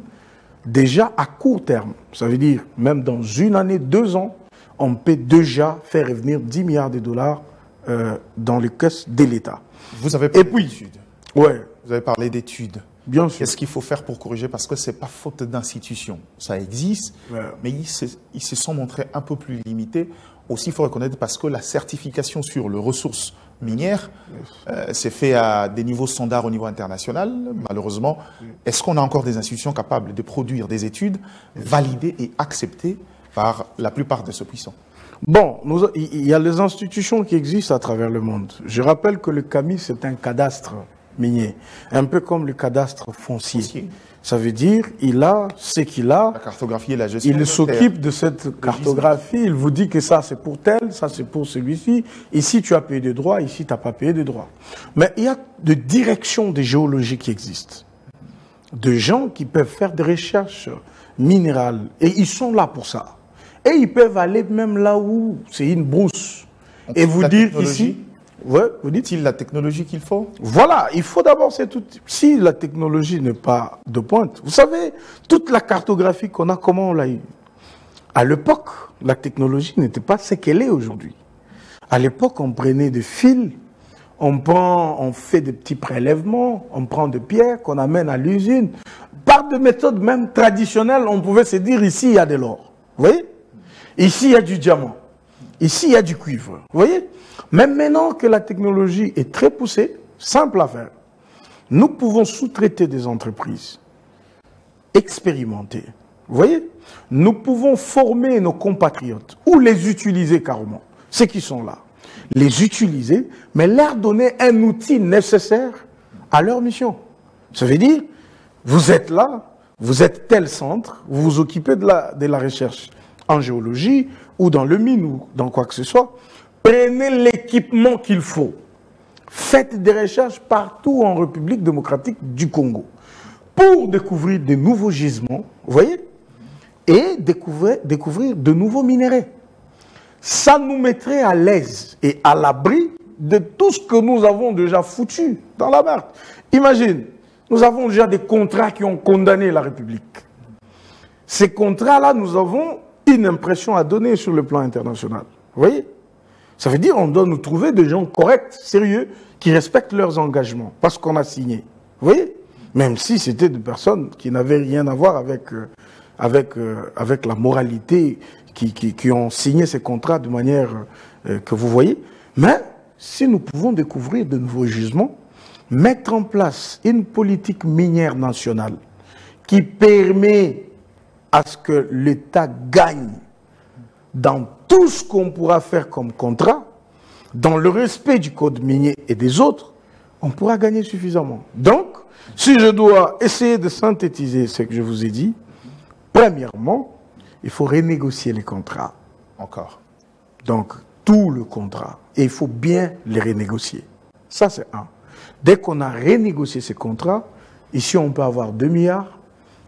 déjà à court terme, ça veut dire même dans une année, 2 ans, on peut déjà faire revenir 10 milliards de dollars dans les caisses de l'État. Vous avez parlé d'études. Ouais. Vous avez parlé d'études. Bien sûr. Qu'est-ce qu'il faut faire pour corriger? Parce que ce n'est pas faute d'institutions. Ça existe, mais ils se sont montrés un peu plus limités. Aussi, il faut reconnaître parce que la certification sur les ressources minières c'est fait à des niveaux standards au niveau international, malheureusement. Est-ce qu'on a encore des institutions capables de produire des études validées et acceptées par la plupart de ceux puissants? Bon, il y a les institutions qui existent à travers le monde. Je rappelle que le CAMI, c'est un cadastre minier, un peu comme le cadastre foncier. Ça veut dire, il a ce qu'il a. La cartographie et la gestion. Il s'occupe de cette cartographie. Il vous dit que ça, c'est pour tel, ça, c'est pour celui-ci. Ici, tu as payé des droits, ici, tu n'as pas payé des droits. Mais il y a des directions de géologie qui existent. De gens qui peuvent faire des recherches minérales. Et ils sont là pour ça. Et ils peuvent aller même là où c'est une brousse. Et vous dire qu'ici... Ouais, vous dites? Est-il la technologie qu'il faut? Voilà, il faut d'abord, c'est tout. Si la technologie n'est pas de pointe, vous savez, toute la cartographie qu'on a, comment on l'a eu? À l'époque, la technologie n'était pas ce qu'elle est aujourd'hui. À l'époque, on prenait des fils, on fait des petits prélèvements, on prend des pierres qu'on amène à l'usine. Par des méthodes même traditionnelles, on pouvait se dire, ici, il y a de l'or. Vous voyez? Ici, il y a du diamant. Ici, il y a du cuivre. Vous voyez? Même maintenant que la technologie est très poussée, simple à faire, nous pouvons sous-traiter des entreprises expérimentées. Vous voyez? Nous pouvons former nos compatriotes ou les utiliser carrément, ceux qui sont là. Les utiliser, mais leur donner un outil nécessaire à leur mission. Ça veut dire, vous êtes là, vous êtes tel centre, vous vous occupez de la recherche en géologie, ou dans le mine, ou dans quoi que ce soit. Prenez l'équipement qu'il faut. Faites des recherches partout en République démocratique du Congo pour découvrir de nouveaux gisements, vous voyez, et découvrir de nouveaux minéraux. Ça nous mettrait à l'aise et à l'abri de tout ce que nous avons déjà foutu dans la merde. Imagine, nous avons déjà des contrats qui ont condamné la République. Ces contrats-là, nous avons une impression à donner sur le plan international. Vous voyez? Ça veut dire qu'on doit nous trouver des gens corrects, sérieux, qui respectent leurs engagements, parce qu'on a signé. Vous voyez? Même si c'était des personnes qui n'avaient rien à voir avec la moralité, qui ont signé ces contrats de manière que vous voyez. Mais si nous pouvons découvrir de nouveaux gisements, mettre en place une politique minière nationale qui permet à ce que l'État gagne dans tout ce qu'on pourra faire comme contrat, dans le respect du code minier et des autres, on pourra gagner suffisamment. Donc, si je dois essayer de synthétiser ce que je vous ai dit, premièrement, il faut renégocier les contrats. Encore. Donc, tout le contrat. Et il faut bien les renégocier. Ça, c'est un. Dès qu'on a renégocié ces contrats, ici, on peut avoir 2 milliards.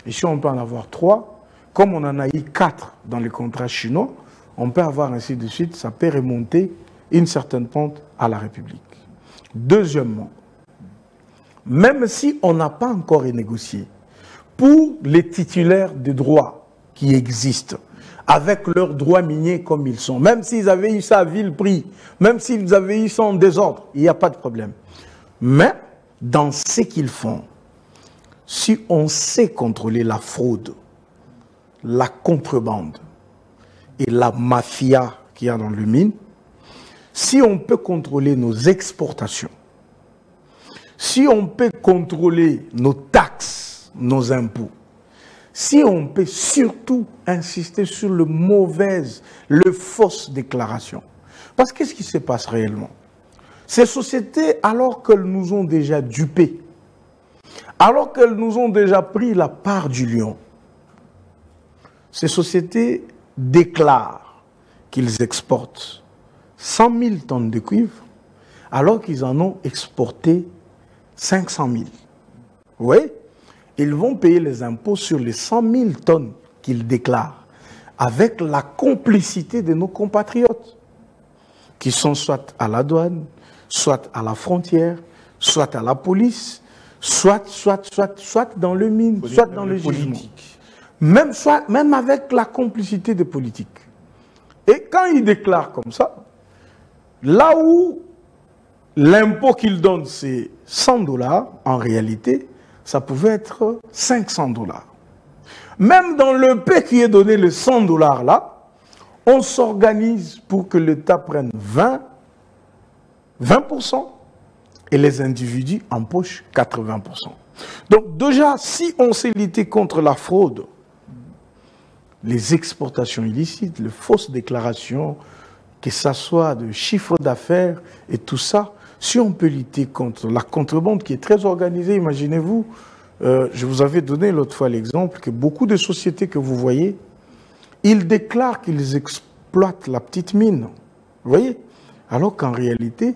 Ici, on peut en avoir 3. Comme on en a eu 4 dans les contrats chinois, on peut avoir ainsi de suite. Ça peut remonter une certaine pente à la République. Deuxièmement, même si on n'a pas encore renégocié, pour les titulaires de droits qui existent, avec leurs droits miniers comme ils sont, même s'ils avaient eu ça à vil prix, même s'ils avaient eu ça en désordre, il n'y a pas de problème. Mais, dans ce qu'ils font, si on sait contrôler la fraude, la contrebande et la mafia qu'il y a dans le mine, si on peut contrôler nos exportations, si on peut contrôler nos taxes, nos impôts, si on peut surtout insister sur le fausses déclarations. Parce qu'est-ce qui se passe réellement? Ces sociétés, alors qu'elles nous ont déjà dupés, alors qu'elles nous ont déjà pris la part du lion, ces sociétés déclarent qu'ils exportent 100 000 tonnes de cuivre, alors qu'ils en ont exporté 500 000. Vous voyez? Ils vont payer les impôts sur les 100 000 tonnes qu'ils déclarent, avec la complicité de nos compatriotes, qui sont soit à la douane, soit à la frontière, soit à la police, soit dans le mine, soit dans le gisement. Même avec la complicité des politiques. Et quand ils déclarent comme ça, là où l'impôt qu'ils donnent, c'est 100 $, en réalité, ça pouvait être 500 $. Même dans le paix qui est donné, les 100 $ là, on s'organise pour que l'État prenne 20% et les individus empochent 80%. Donc déjà, si on sait lutter contre la fraude, les exportations illicites, les fausses déclarations, que ce soit de chiffre d'affaires et tout ça, si on peut lutter contre la contrebande qui est très organisée, imaginez-vous, je vous avais donné l'autre fois l'exemple que beaucoup de sociétés que vous voyez, ils déclarent qu'ils exploitent la petite mine, vous voyez, alors qu'en réalité,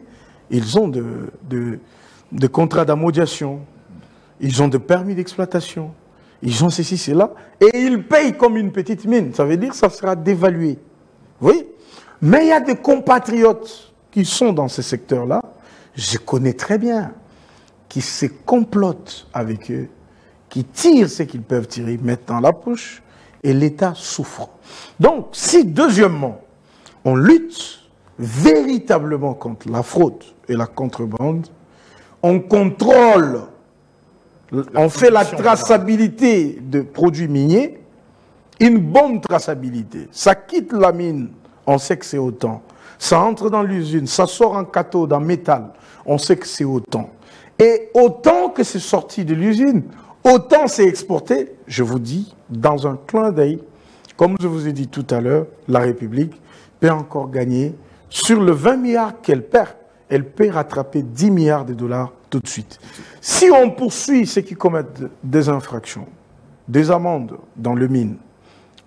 ils ont de contrats d'ammodiation, ils ont de permis d'exploitation, ils ont ceci, cela, et ils payent comme une petite mine. Ça veut dire que ça sera dévalué. Vous voyez? Mais il y a des compatriotes qui sont dans ce secteur-là, je connais très bien, qui se complotent avec eux, qui tirent ce qu'ils peuvent tirer, mettent dans la poche, et l'État souffre. Donc, si deuxièmement, on lutte véritablement contre la fraude et la contrebande, on contrôle, on fait la traçabilité de produits miniers, une bonne traçabilité. Ça quitte la mine, on sait que c'est autant. Ça entre dans l'usine, ça sort en cathode, en métal, on sait que c'est autant. Et autant que c'est sorti de l'usine, autant c'est exporté, je vous dis, dans un clin d'œil, comme je vous ai dit tout à l'heure, la République peut encore gagner. Sur le 20 milliards qu'elle perd, elle peut rattraper 10 milliards de dollars tout de suite. Si on poursuit ceux qui commettent des infractions, des amendes dans le mine,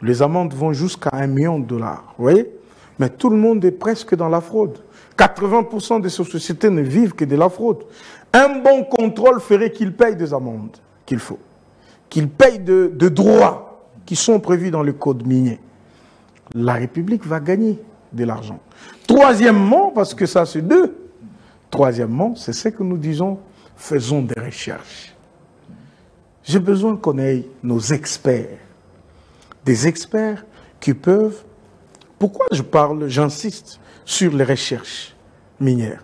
Les amendes vont jusqu'à 1 million de dollars. Vous voyez? Mais tout le monde est presque dans la fraude. 80% de ces sociétés ne vivent que de la fraude. Un bon contrôle ferait qu'ils payent des amendes qu'il faut. Qu'ils payent de droits qui sont prévus dans le code minier. La République va gagner de l'argent. Troisièmement, parce que ça c'est deux. Troisièmement, c'est ce que nous disons, faisons des recherches. J'ai besoin qu'on ait nos experts. Des experts qui peuvent... Pourquoi j'insiste sur les recherches minières?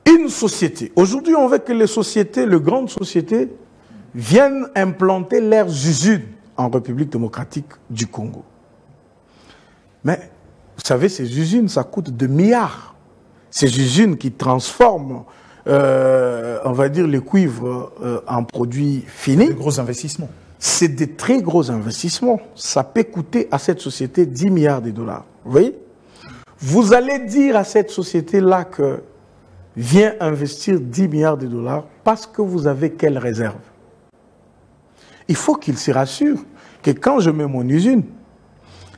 Une société, aujourd'hui on veut que les sociétés, les grandes sociétés, viennent implanter leurs usines en République démocratique du Congo. Mais, vous savez, ces usines, ça coûte 2 milliards. Ces usines qui transforment, on va dire, le cuivre en produits finis. De gros investissements. C'est des très gros investissements. Ça peut coûter à cette société 10 milliards de dollars. Vous voyez? Vous allez dire à cette société-là que viens investir 10 milliards de dollars parce que vous avez quelle réserve? Il faut qu'il se rassure que quand je mets mon usine,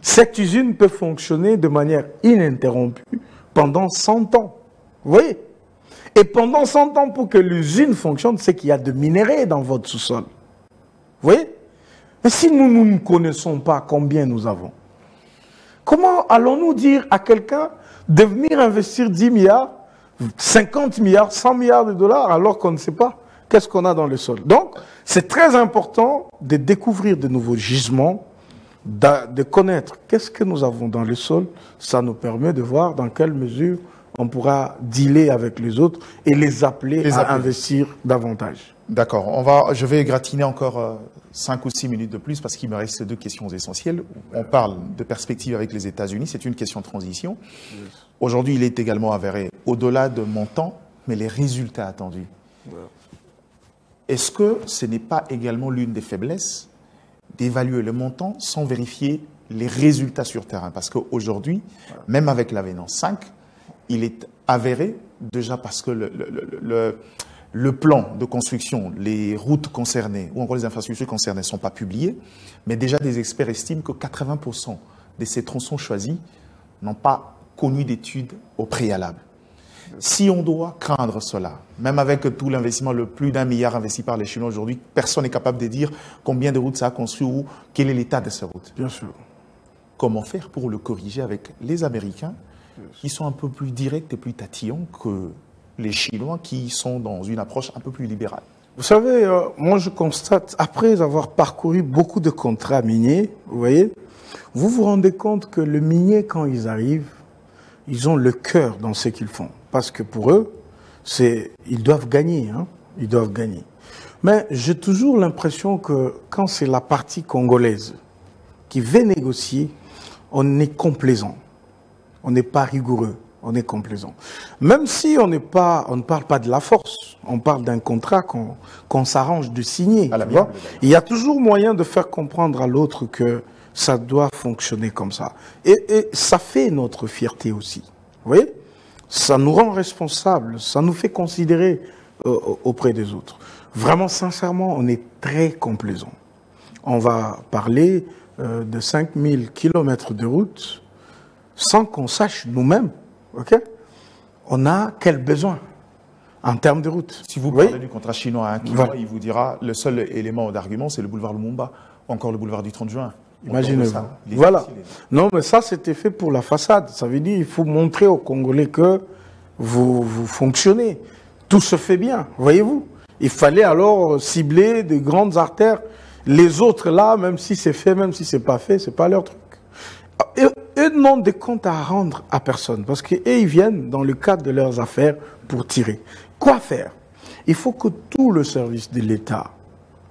cette usine peut fonctionner de manière ininterrompue pendant 100 ans. Vous voyez? Et pendant 100 ans, pour que l'usine fonctionne, c'est qu'il y a de minerais dans votre sous-sol. Vous voyez? Mais si nous ne connaissons pas combien nous avons, comment allons-nous dire à quelqu'un de venir investir 10 milliards, 50 milliards, 100 milliards de dollars alors qu'on ne sait pas qu'est-ce qu'on a dans le sol? Donc, c'est très important de découvrir de nouveaux gisements, de connaître qu'est-ce que nous avons dans le sol. Ça nous permet de voir dans quelle mesure on pourra dealer avec les autres et les appeler à investir davantage. D'accord. Je vais gratiner encore 5 ou 6 minutes de plus parce qu'il me reste 2 questions essentielles. On parle de perspective avec les États-Unis. C'est une question de transition. Aujourd'hui, il est également avéré, au-delà de montant, mais les résultats attendus. Est-ce que ce n'est pas également l'une des faiblesses d'évaluer le montant sans vérifier les résultats sur terrain? Parce qu'aujourd'hui, même avec l'avenant 5, il est avéré, déjà parce que le plan de construction, les routes concernées ou encore les infrastructures concernées ne sont pas publiées, mais déjà des experts estiment que 80% de ces tronçons choisis n'ont pas connu d'études au préalable. Si on doit craindre cela, même avec tout l'investissement, le plus d'1 milliard investi par les Chinois aujourd'hui, personne n'est capable de dire combien de routes ça a construit ou quel est l'état de ces routes. Bien sûr. Comment faire pour le corriger avec les Américains qui sont un peu plus directs et plus tatillons que les Chinois qui sont dans une approche un peu plus libérale? Vous savez, moi je constate, après avoir parcouru beaucoup de contrats miniers, vous voyez, vous vous rendez compte que le minier, quand ils arrivent, ils ont le cœur dans ce qu'ils font. Parce que pour eux, ils doivent gagner, hein, ils doivent gagner. Mais j'ai toujours l'impression que quand c'est la partie congolaise qui veut négocier, on est complaisant. On n'est pas rigoureux, on est complaisant. Même si on ne parle pas de la force, on parle d'un contrat qu'on s'arrange de signer. Tu vois? Il y a toujours moyen de faire comprendre à l'autre que ça doit fonctionner comme ça. Et ça fait notre fierté aussi. Vous voyez? Ça nous rend responsables, ça nous fait considérer auprès des autres. Vraiment, sincèrement, on est très complaisant. On va parler de 5000 km de route sans qu'on sache nous-mêmes, ok? On a quel besoin en termes de route? Si vous parlez du contrat chinois à 1 kilo, il vous dira le seul élément d'argument, c'est le boulevard Lumumba ou encore le boulevard du 30 juin. Imaginez-vous. Voilà. Non, mais ça, c'était fait pour la façade. Ça veut dire qu'il faut montrer aux Congolais que vous fonctionnez. Tout se fait bien, voyez-vous. Il fallait alors cibler des grandes artères. Les autres, là, même si c'est fait, même si c'est pas fait, c'est pas leur truc. Eux n'ont des comptes à rendre à personne. Parce qu'eux, ils viennent dans le cadre de leurs affaires pour tirer. Quoi faire? Il faut que tout le service de l'État,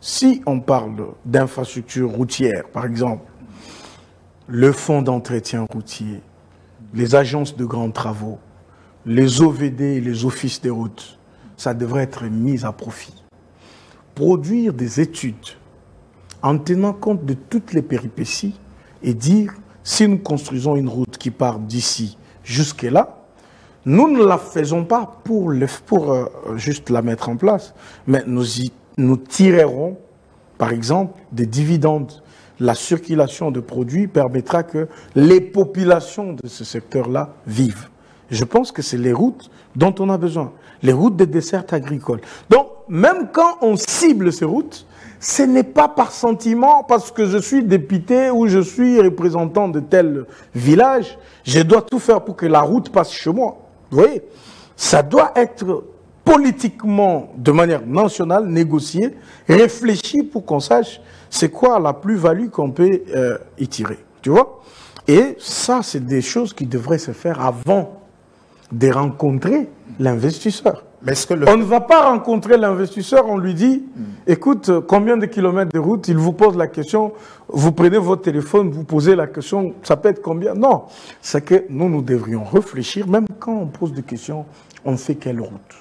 si on parle d'infrastructures routières, par exemple, le fonds d'entretien routier, les agences de grands travaux, les OVD et les offices des routes, ça devrait être mis à profit. Produire des études en tenant compte de toutes les péripéties et dire, si nous construisons une route qui part d'ici jusque-là, nous ne la faisons pas pour juste la mettre en place, mais nous tirerons, par exemple, des dividendes la circulation de produits permettra que les populations de ce secteur-là vivent. Je pense que c'est les routes dont on a besoin, les routes des dessertes agricoles. Donc, même quand on cible ces routes, ce n'est pas par sentiment, parce que je suis député ou je suis représentant de tel village, je dois tout faire pour que la route passe chez moi. Vous voyez, ça doit être politiquement, de manière nationale, négocié, réfléchi pour qu'on sache c'est quoi la plus-value qu'on peut y tirer. Tu vois? Et ça, c'est des choses qui devraient se faire avant de rencontrer l'investisseur. On ne va pas rencontrer l'investisseur, on lui dit, écoute, combien de kilomètres de route? Il vous pose la question, vous prenez votre téléphone, vous posez la question, ça peut être combien? Non, c'est que nous devrions réfléchir, même quand on pose des questions, on fait quelle route?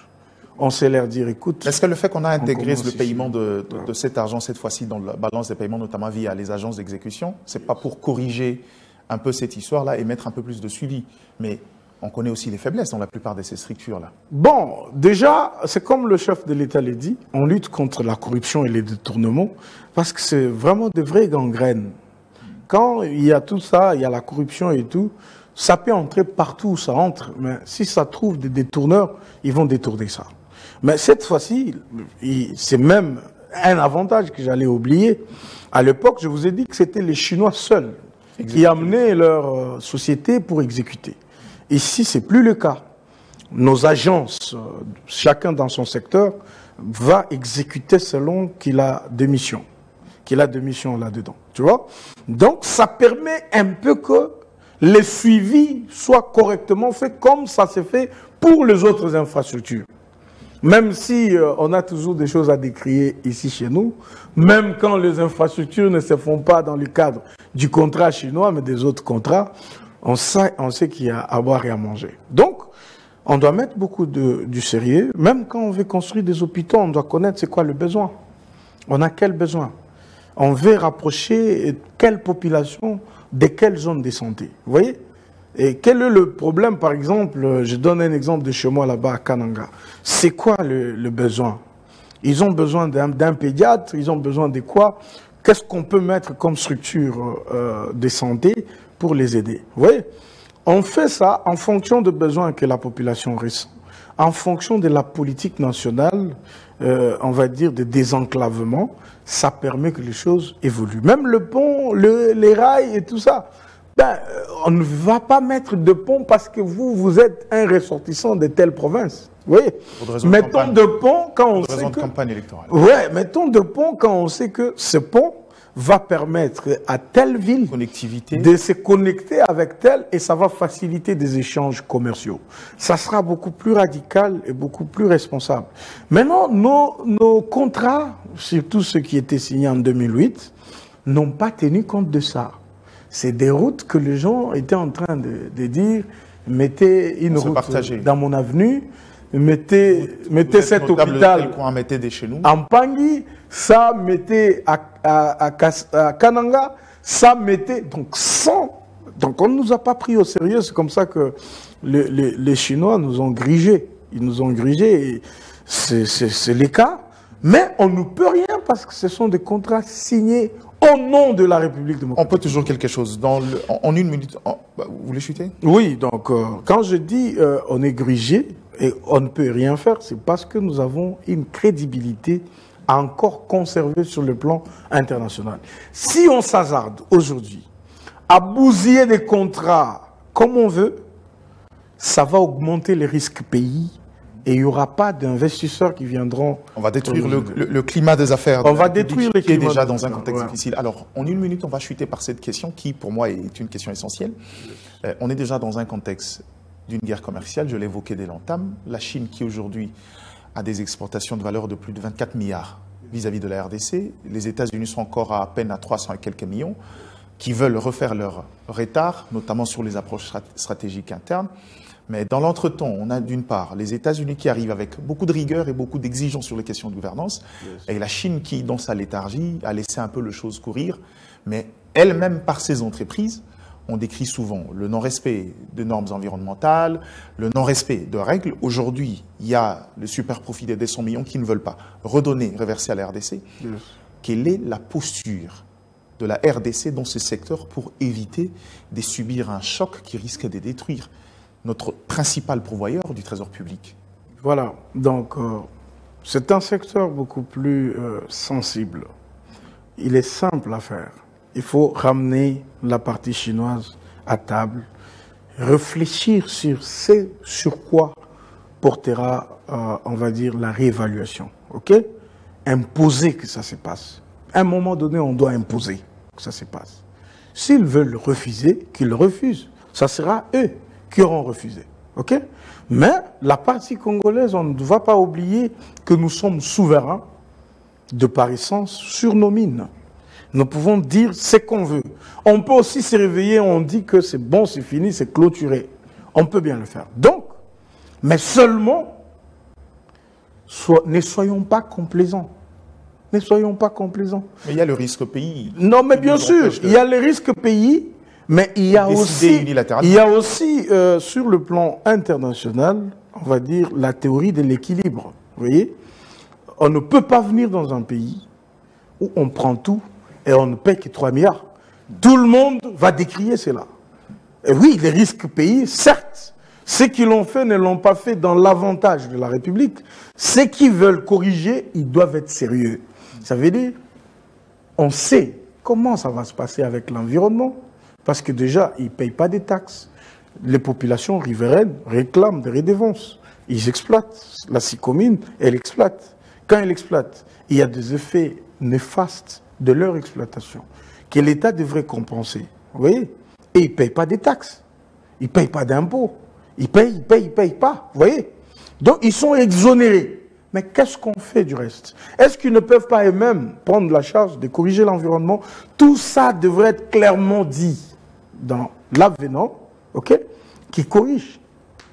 On sait leur dire, écoute... Est-ce que le fait qu'on a intégré le paiement de cet argent, cette fois-ci, dans la balance des paiements, notamment via les agences d'exécution, c'est pas pour corriger un peu cette histoire-là et mettre un peu plus de suivi, mais on connaît aussi les faiblesses dans la plupart de ces structures-là. Bon, déjà, c'est comme le chef de l'État l'a dit, on lutte contre la corruption et les détournements, parce que c'est vraiment de vraies gangrènes. Quand il y a tout ça, il y a la corruption et tout, ça peut entrer partout où ça entre, mais si ça trouve des détourneurs, ils vont détourner ça. Mais cette fois-ci, c'est même un avantage que j'allais oublier. À l'époque, je vous ai dit que c'était les Chinois seuls qui amenaient leur société pour exécuter. Ici, c'est plus le cas. Nos agences, chacun dans son secteur, va exécuter selon qu'il a des missions. Qu'il a des missions là-dedans. Tu vois? Donc, ça permet un peu que le suivi soit correctement fait comme ça s'est fait pour les autres infrastructures. Même si on a toujours des choses à décrier ici chez nous, même quand les infrastructures ne se font pas dans le cadre du contrat chinois, mais des autres contrats, on sait qu'il y a à boire et à manger. Donc, on doit mettre beaucoup du sérieux. Même quand on veut construire des hôpitaux, on doit connaître c'est quoi le besoin. On a quel besoin? On veut rapprocher quelle population de quelle zone de santé. Vous voyez? Et quel est le problème, par exemple, je donne un exemple de chez moi là-bas à Kananga. C'est quoi le besoin? Ils ont besoin d'un pédiatre, ils ont besoin de quoi? Qu'est-ce qu'on peut mettre comme structure de santé pour les aider? Vous voyez? On fait ça en fonction des besoins que la population ressent, en fonction de la politique nationale, on va dire, de désenclavement. Ça permet que les choses évoluent. Même le pont, les rails et tout ça. Ben, on ne va pas mettre de pont parce que vous êtes un ressortissant de telle province. Vous voyez? Mettons de pont quand on sait que... campagne électorale. Ouais, mettons de pont quand on sait que ce pont va permettre à telle ville de se connecter avec telle et ça va faciliter des échanges commerciaux. Ça sera beaucoup plus radical et beaucoup plus responsable. Maintenant, nos contrats, surtout ceux qui étaient signés en 2008, n'ont pas tenu compte de ça. C'est des routes que les gens étaient en train de dire, mettez une route dans mon avenue, mettez cet hôpital en Pangui, ça mettez à Kananga, ça mettez... Donc on ne nous a pas pris au sérieux, c'est comme ça que les Chinois nous ont grigés. Ils nous ont grigés, et c'est le cas. Mais on ne peut rien parce que ce sont des contrats signés au nom de la République démocratique. On peut toujours quelque chose. En une minute, vous voulez chuter? Oui, donc quand je dis on est grigé et on ne peut rien faire, c'est parce que nous avons une crédibilité à encore conserver sur le plan international. Si on s'hasarde aujourd'hui à bousiller des contrats comme on veut, ça va augmenter les risques pays. Et il n'y aura pas d'investisseurs qui viendront... On va détruire le climat des affaires. On va détruire le climat qui est déjà dans un contexte difficile. Alors, en une minute, on va chuter par cette question qui, pour moi, est une question essentielle. On est déjà dans un contexte d'une guerre commerciale, je l'évoquais dès l'entame. La Chine qui, aujourd'hui, a des exportations de valeur de plus de 24 milliards vis-à-vis de la RDC. Les États-Unis sont encore à peine à 300 et quelques millions, qui veulent refaire leur retard, notamment sur les approches stratégiques internes. Mais dans l'entretemps, on a d'une part les États-Unis qui arrivent avec beaucoup de rigueur et beaucoup d'exigences sur les questions de gouvernance, et la Chine qui, dans sa léthargie, a laissé un peu les choses courir, mais elle-même, par ses entreprises, on décrit souvent le non-respect de normes environnementales, le non-respect de règles. Aujourd'hui, il y a le super profit des 200 millions qui ne veulent pas redonner, reverser à la RDC. Quelle est la posture de la RDC dans ce secteur pour éviter de subir un choc qui risque de détruire notre principal pourvoyeur du trésor public? Voilà, donc c'est un secteur beaucoup plus sensible. Il est simple à faire. Il faut ramener la partie chinoise à table, réfléchir sur ce sur quoi portera, on va dire, la réévaluation. Ok? Imposer que ça se passe. À un moment donné, on doit imposer que ça se passe. S'ils veulent refuser, qu'ils le refusent. Ça sera eux qui auront refusé. Ok? Mais la partie congolaise, on ne va pas oublier que nous sommes souverains de par essence sur nos mines. Nous pouvons dire ce qu'on veut. On peut aussi se réveiller, on dit que c'est bon, c'est fini, c'est clôturé. On peut bien le faire. Donc, mais seulement, ne soyons pas complaisants. Ne soyons pas complaisants. Mais il y a le risque pays. Non, mais bien sûr, il y a le risque pays, mais il y a aussi sur le plan international, on va dire, la théorie de l'équilibre. Vous voyez? On ne peut pas venir dans un pays où on prend tout et on ne paie que 3 milliards. Tout le monde va décrier cela. Et oui, les risques pays, certes, ceux qui l'ont fait ne l'ont pas fait dans l'avantage de la République. Ceux qui veulent corriger, ils doivent être sérieux. Ça veut dire, on sait comment ça va se passer avec l'environnement, parce que déjà, ils ne payent pas des taxes. Les populations riveraines réclament des redevances. Ils exploitent. La Sicomine, elle exploite. Quand elle exploite, il y a des effets néfastes de leur exploitation que l'État devrait compenser. Vous voyez? Et ils ne payent pas des taxes. Ils ne payent pas d'impôts. Ils payent pas. Vous voyez? Donc, ils sont exonérés. Mais qu'est-ce qu'on fait du reste? Est-ce qu'ils ne peuvent pas eux-mêmes prendre la charge de corriger l'environnement? Tout ça devrait être clairement dit dans l'avenant, ok, qui corrige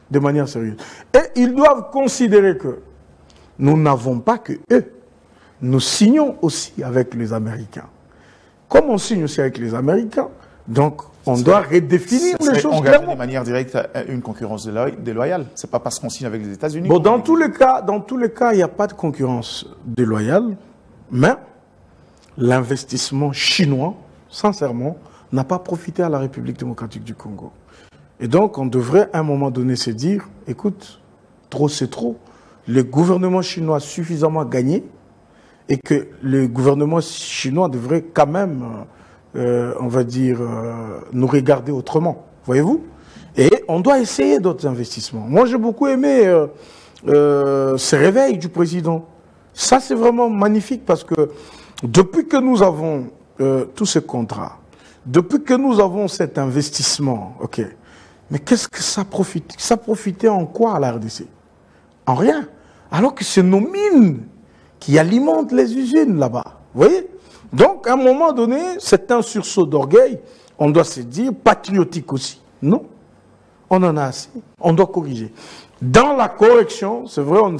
de manière sérieuse. Et ils doivent considérer que nous n'avons pas que eux. Nous signons aussi avec les Américains. Comme on signe aussi avec les Américains, donc on doit redéfinir les choses clairement. De manière directe à une concurrence déloyale. C'est pas parce qu'on signe avec les États-Unis. Bon, dans tous les cas, il n'y a pas de concurrence déloyale, mais l'investissement chinois, sincèrement, n'a pas profité à la République démocratique du Congo. Et donc, on devrait à un moment donné se dire, écoute, trop c'est trop. Le gouvernement chinois a suffisamment gagné et que le gouvernement chinois devrait quand même, on va dire, nous regarder autrement. Voyez-vous? Et on doit essayer d'autres investissements. Moi, j'ai beaucoup aimé ce réveil du président. Ça, c'est vraiment magnifique parce que depuis que nous avons tous ces contrats, depuis que nous avons cet investissement, ok, mais qu'est-ce que ça profite? Ça profitait en quoi à la RDC? En rien. Alors que c'est nos mines qui alimentent les usines là-bas. Vous voyez? Donc, à un moment donné, c'est un sursaut d'orgueil. On doit se dire, patriotique aussi. Non. On en a assez. On doit corriger. Dans la correction, c'est vrai, on ne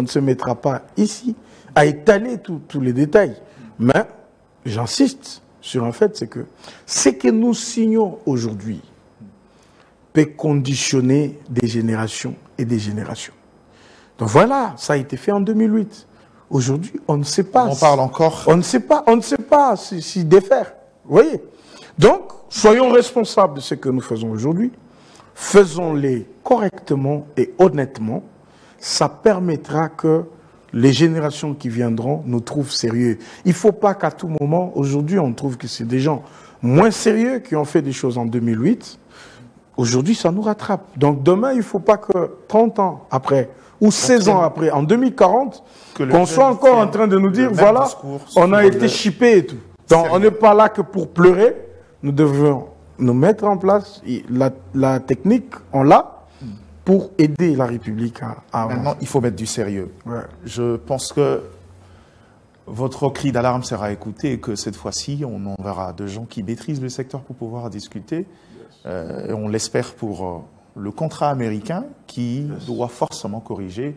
se mettra pas ici à étaler tous les détails. Mais, j'insiste sur un fait, c'est que ce que nous signons aujourd'hui peut conditionner des générations et des générations. Donc voilà, ça a été fait en 2008. Aujourd'hui, on ne sait pas. On parle encore. On ne sait pas si défaire. Vous voyez? Donc, soyons responsables de ce que nous faisons aujourd'hui. Faisons-les correctement et honnêtement. Ça permettra que les générations qui viendront nous trouvent sérieux. Il ne faut pas qu'à tout moment, aujourd'hui, on trouve que c'est des gens moins sérieux qui ont fait des choses en 2008. Aujourd'hui, ça nous rattrape. Donc demain, il ne faut pas que 30 ans après, ou 16 ans après, en 2040, qu'on soit encore en train de nous dire, voilà, on a été chippé et tout. Donc on n'est pas là que pour pleurer, nous devons nous mettre en place, la technique, on l'a, pour aider la République à avancer. Maintenant, il faut mettre du sérieux. Ouais. Je pense que votre cri d'alarme sera écouté et que cette fois-ci, on enverra de gens qui maîtrisent le secteur pour pouvoir discuter. Et on l'espère pour le contrat américain qui doit forcément corriger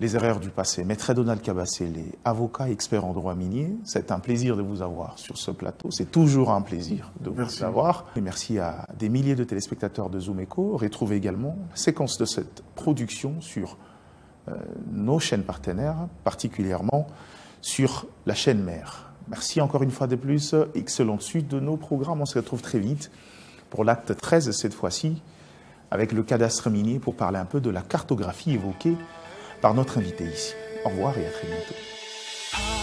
les erreurs du passé. Maître Donald Kabasele, avocat expert en droit minier, c'est un plaisir de vous avoir sur ce plateau. C'est toujours un plaisir de vous avoir. Et merci à des milliers de téléspectateurs de Zoom Echo. Retrouvez également la séquence de cette production sur nos chaînes partenaires, particulièrement sur la chaîne mère Merci encore une fois de plus. Excellente suite de nos programmes. On se retrouve très vite pour l'acte 13 cette fois-ci, avec le cadastre minier pour parler un peu de la cartographie évoquée par notre invité ici. Au revoir et à très bientôt.